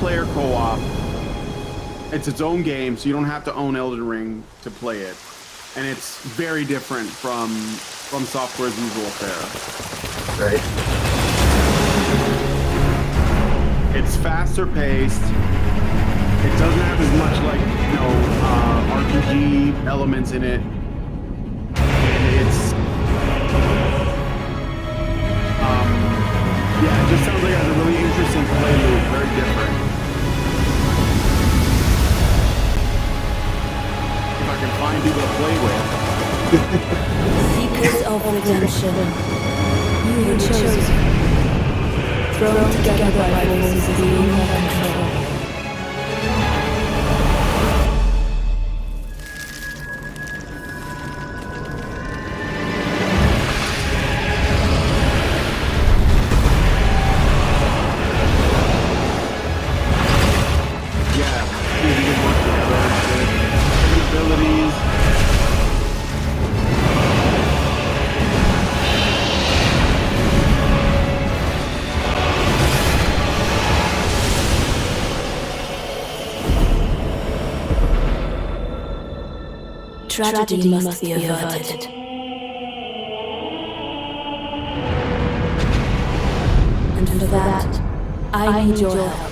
player co-op. It's its own game, so you don't have to own Elden Ring to play it. And it's very different from Software's usual fare. Right. It's faster paced. It doesn't have as much like, you know, RPG elements in it. It's yeah, it just sounds like it has a really interesting play loop, very different. If I can find people to play with. Seekers of redemption, you were chosen, thrown together by forces beyond your control. Tragedy must be averted. And for that, I need your help.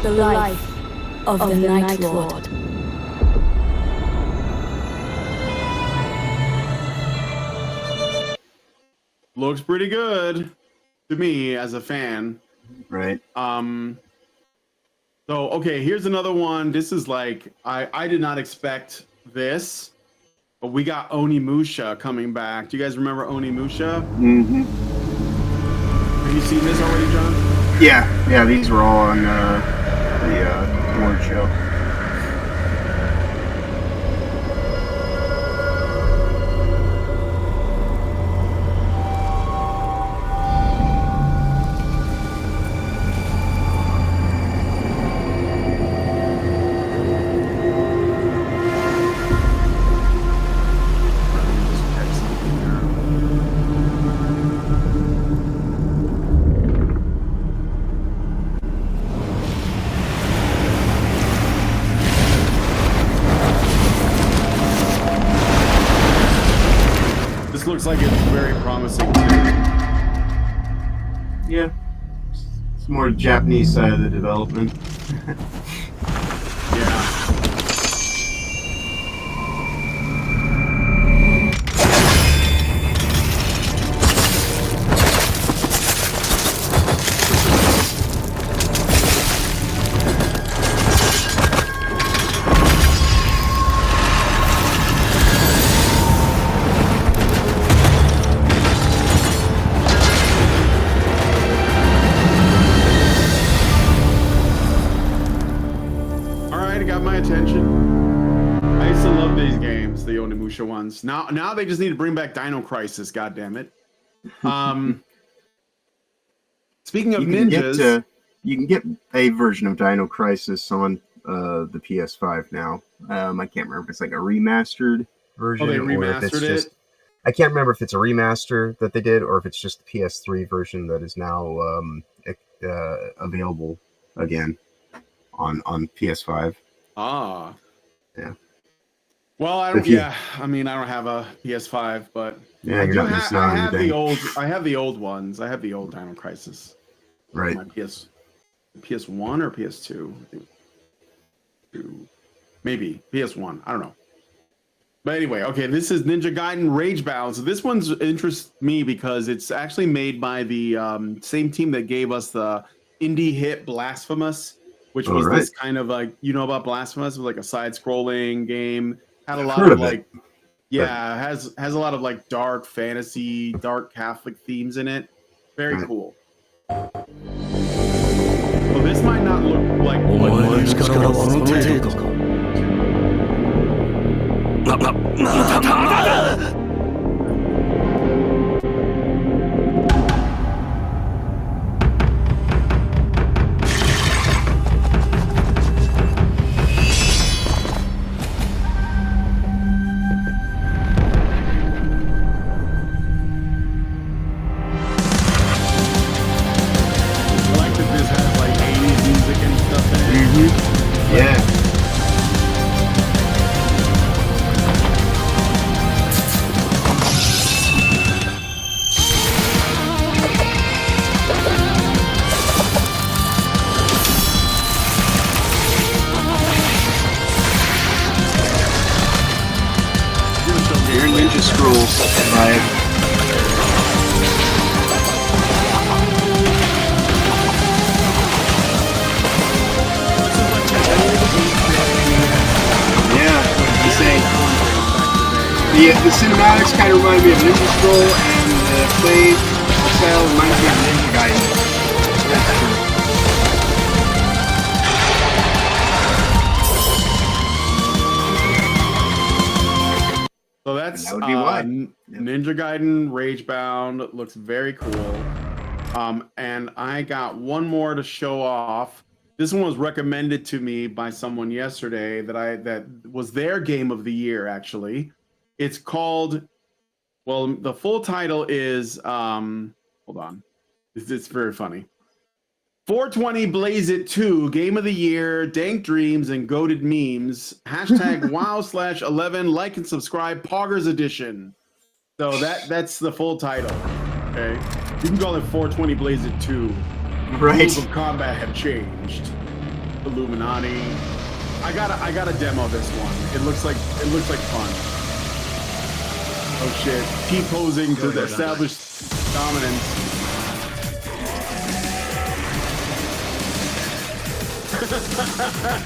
The life of the Night Lord. Looks pretty good to me as a fan. Right. So okay, here's another one. This is like I did not expect this, but we got Onimusha coming back. Do you guys remember Onimusha? Mm-hmm. Have you seen this already, John? Yeah, these were all on the Lord show. This looks like it's very promising. Yeah. It's more Japanese side of the development. Yeah. Got my attention. I used to love these games, the Onimusha ones. Now they just need to bring back Dino Crisis. God damn it. Speaking of ninjas, you can get a version of Dino Crisis on the PS5 now. I can't remember if it's like a remastered version. Oh, they or if it's remastered just, it. I can't remember if it's a remaster that they did or if it's just the PS3 version that is now available again on PS5. Ah. Yeah. Well, I don't have a PS5, but yeah, you're not missing out on anything. I have the old ones. I have the old Dino Crisis. Right. My PS1 or PS2? Maybe PS1. I don't know. But anyway, okay, this is Ninja Gaiden Ragebound. So this one's interests me because it's actually made by the same team that gave us the indie hit Blasphemous, which was this kind of like, you know about Blasphemous? It was like a side-scrolling game. Had a lot of like, yeah, has a lot of like dark fantasy, dark Catholic themes in it. Very cool. Well, this might not look like The cinematics kind of remind me of Ninja Scroll, and the play style reminds me of Ninja Gaiden. So that's Ninja Gaiden Ragebound. Looks very cool. And I got one more to show off. This one was recommended to me by someone yesterday that was their game of the year, actually. It's called, well, the full title is, hold on. It's very funny. 420 Blaze It 2, Game of the Year, Dank Dreams, and Goated Memes. Hashtag wow/11, like and subscribe, Poggers Edition. So that's the full title, okay? You can call it 420 Blaze It 2. Right. Rules of combat have changed. Illuminati. I gotta demo this one. It looks like fun. Oh shit. T-posing to the established dominance.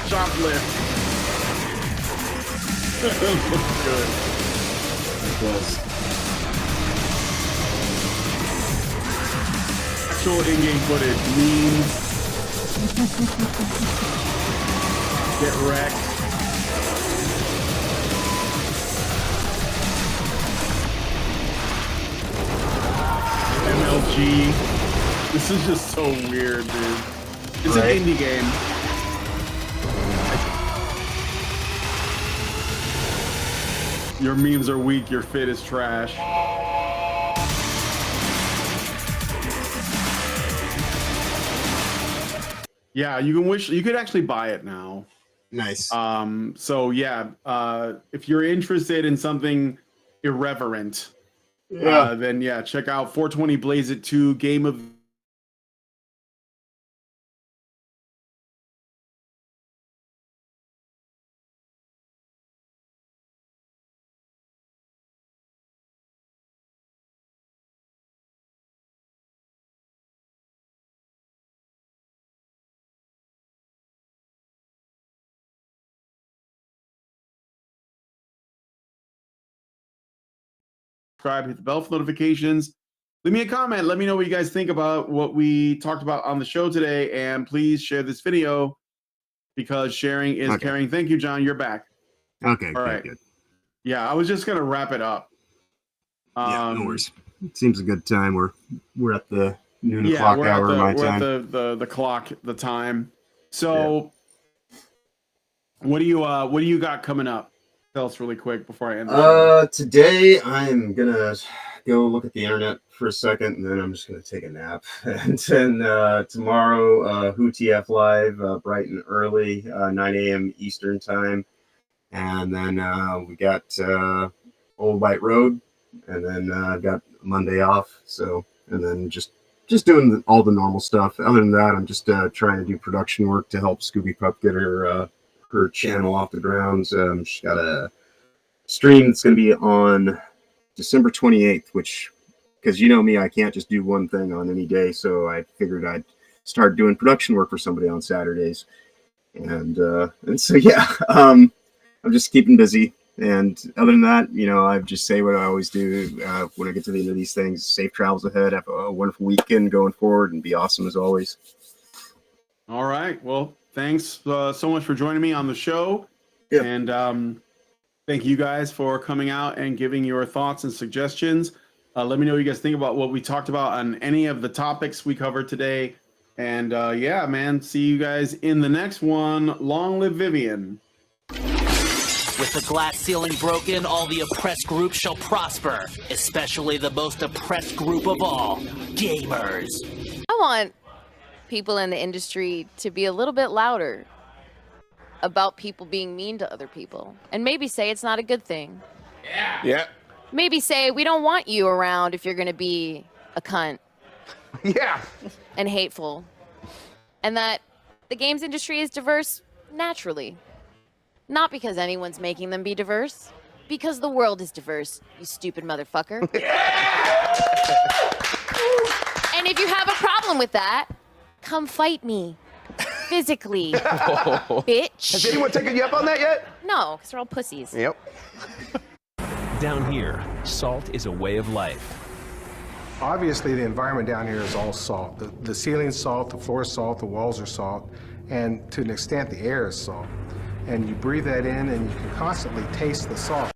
Shoplift. That looks good. It does. Actual in-game footage. Memes. Get wrecked. MLG. This is just so weird, dude. It's an indie game. Your memes are weak, your fit is trash. Yeah, you could actually buy it now. Nice. So yeah, if you're interested in something irreverent, then yeah, check out 420 Blaze It 2, Game of subscribe, hit the bell for notifications. Leave me a comment. Let me know what you guys think about what we talked about on the show today. And please share this video because sharing is caring. Thank you, John. You're back. Okay. All right. Good. Yeah, I was just going to wrap it up. Yeah, no worries. It seems a good time. We're at the noon o'clock hour of my time. We're at the clock, the time. So what do you got coming up? Tell us really quick before I end the show. Today I'm gonna go look at the internet for a second, and then I'm just gonna take a nap. And then tomorrow, WhoTF Live, bright and early, 9 a.m. Eastern time. And then we got Old White Road, and then I've got Monday off. So, and then just doing all the normal stuff. Other than that, I'm just trying to do production work to help Scooby Pup get her channel off the ground. She's got a stream that's going to be on December 28th, which, because you know me, I can't just do one thing on any day, so I figured I'd start doing production work for somebody on Saturdays. And so, yeah, I'm just keeping busy. And other than that, you know, I just say what I always do when I get to the end of these things. Safe travels ahead. Have a wonderful weekend going forward and be awesome as always. All right. Well, thanks so much for joining me on the show. Yeah. And thank you guys for coming out and giving your thoughts and suggestions. Let me know what you guys think about what we talked about on any of the topics we covered today. And yeah, man, see you guys in the next one. Long live Vivian. With the glass ceiling broken, all the oppressed groups shall prosper, especially the most oppressed group of all, gamers. I want people in the industry to be a little bit louder about people being mean to other people, and maybe say it's not a good thing. Yeah. Maybe say we don't want you around if you're going to be a cunt. Yeah. And hateful. And that the games industry is diverse naturally. Not because anyone's making them be diverse. Because the world is diverse, you stupid motherfucker. And if you have a problem with that, come fight me. Physically. Bitch. Has anyone taken you up on that yet? No, because they're all pussies. Yep. Down here, salt is a way of life. Obviously, the environment down here is all salt. The ceiling's salt, the floor is salt, the walls are salt, and to an extent, the air is salt. And you breathe that in, and you can constantly taste the salt.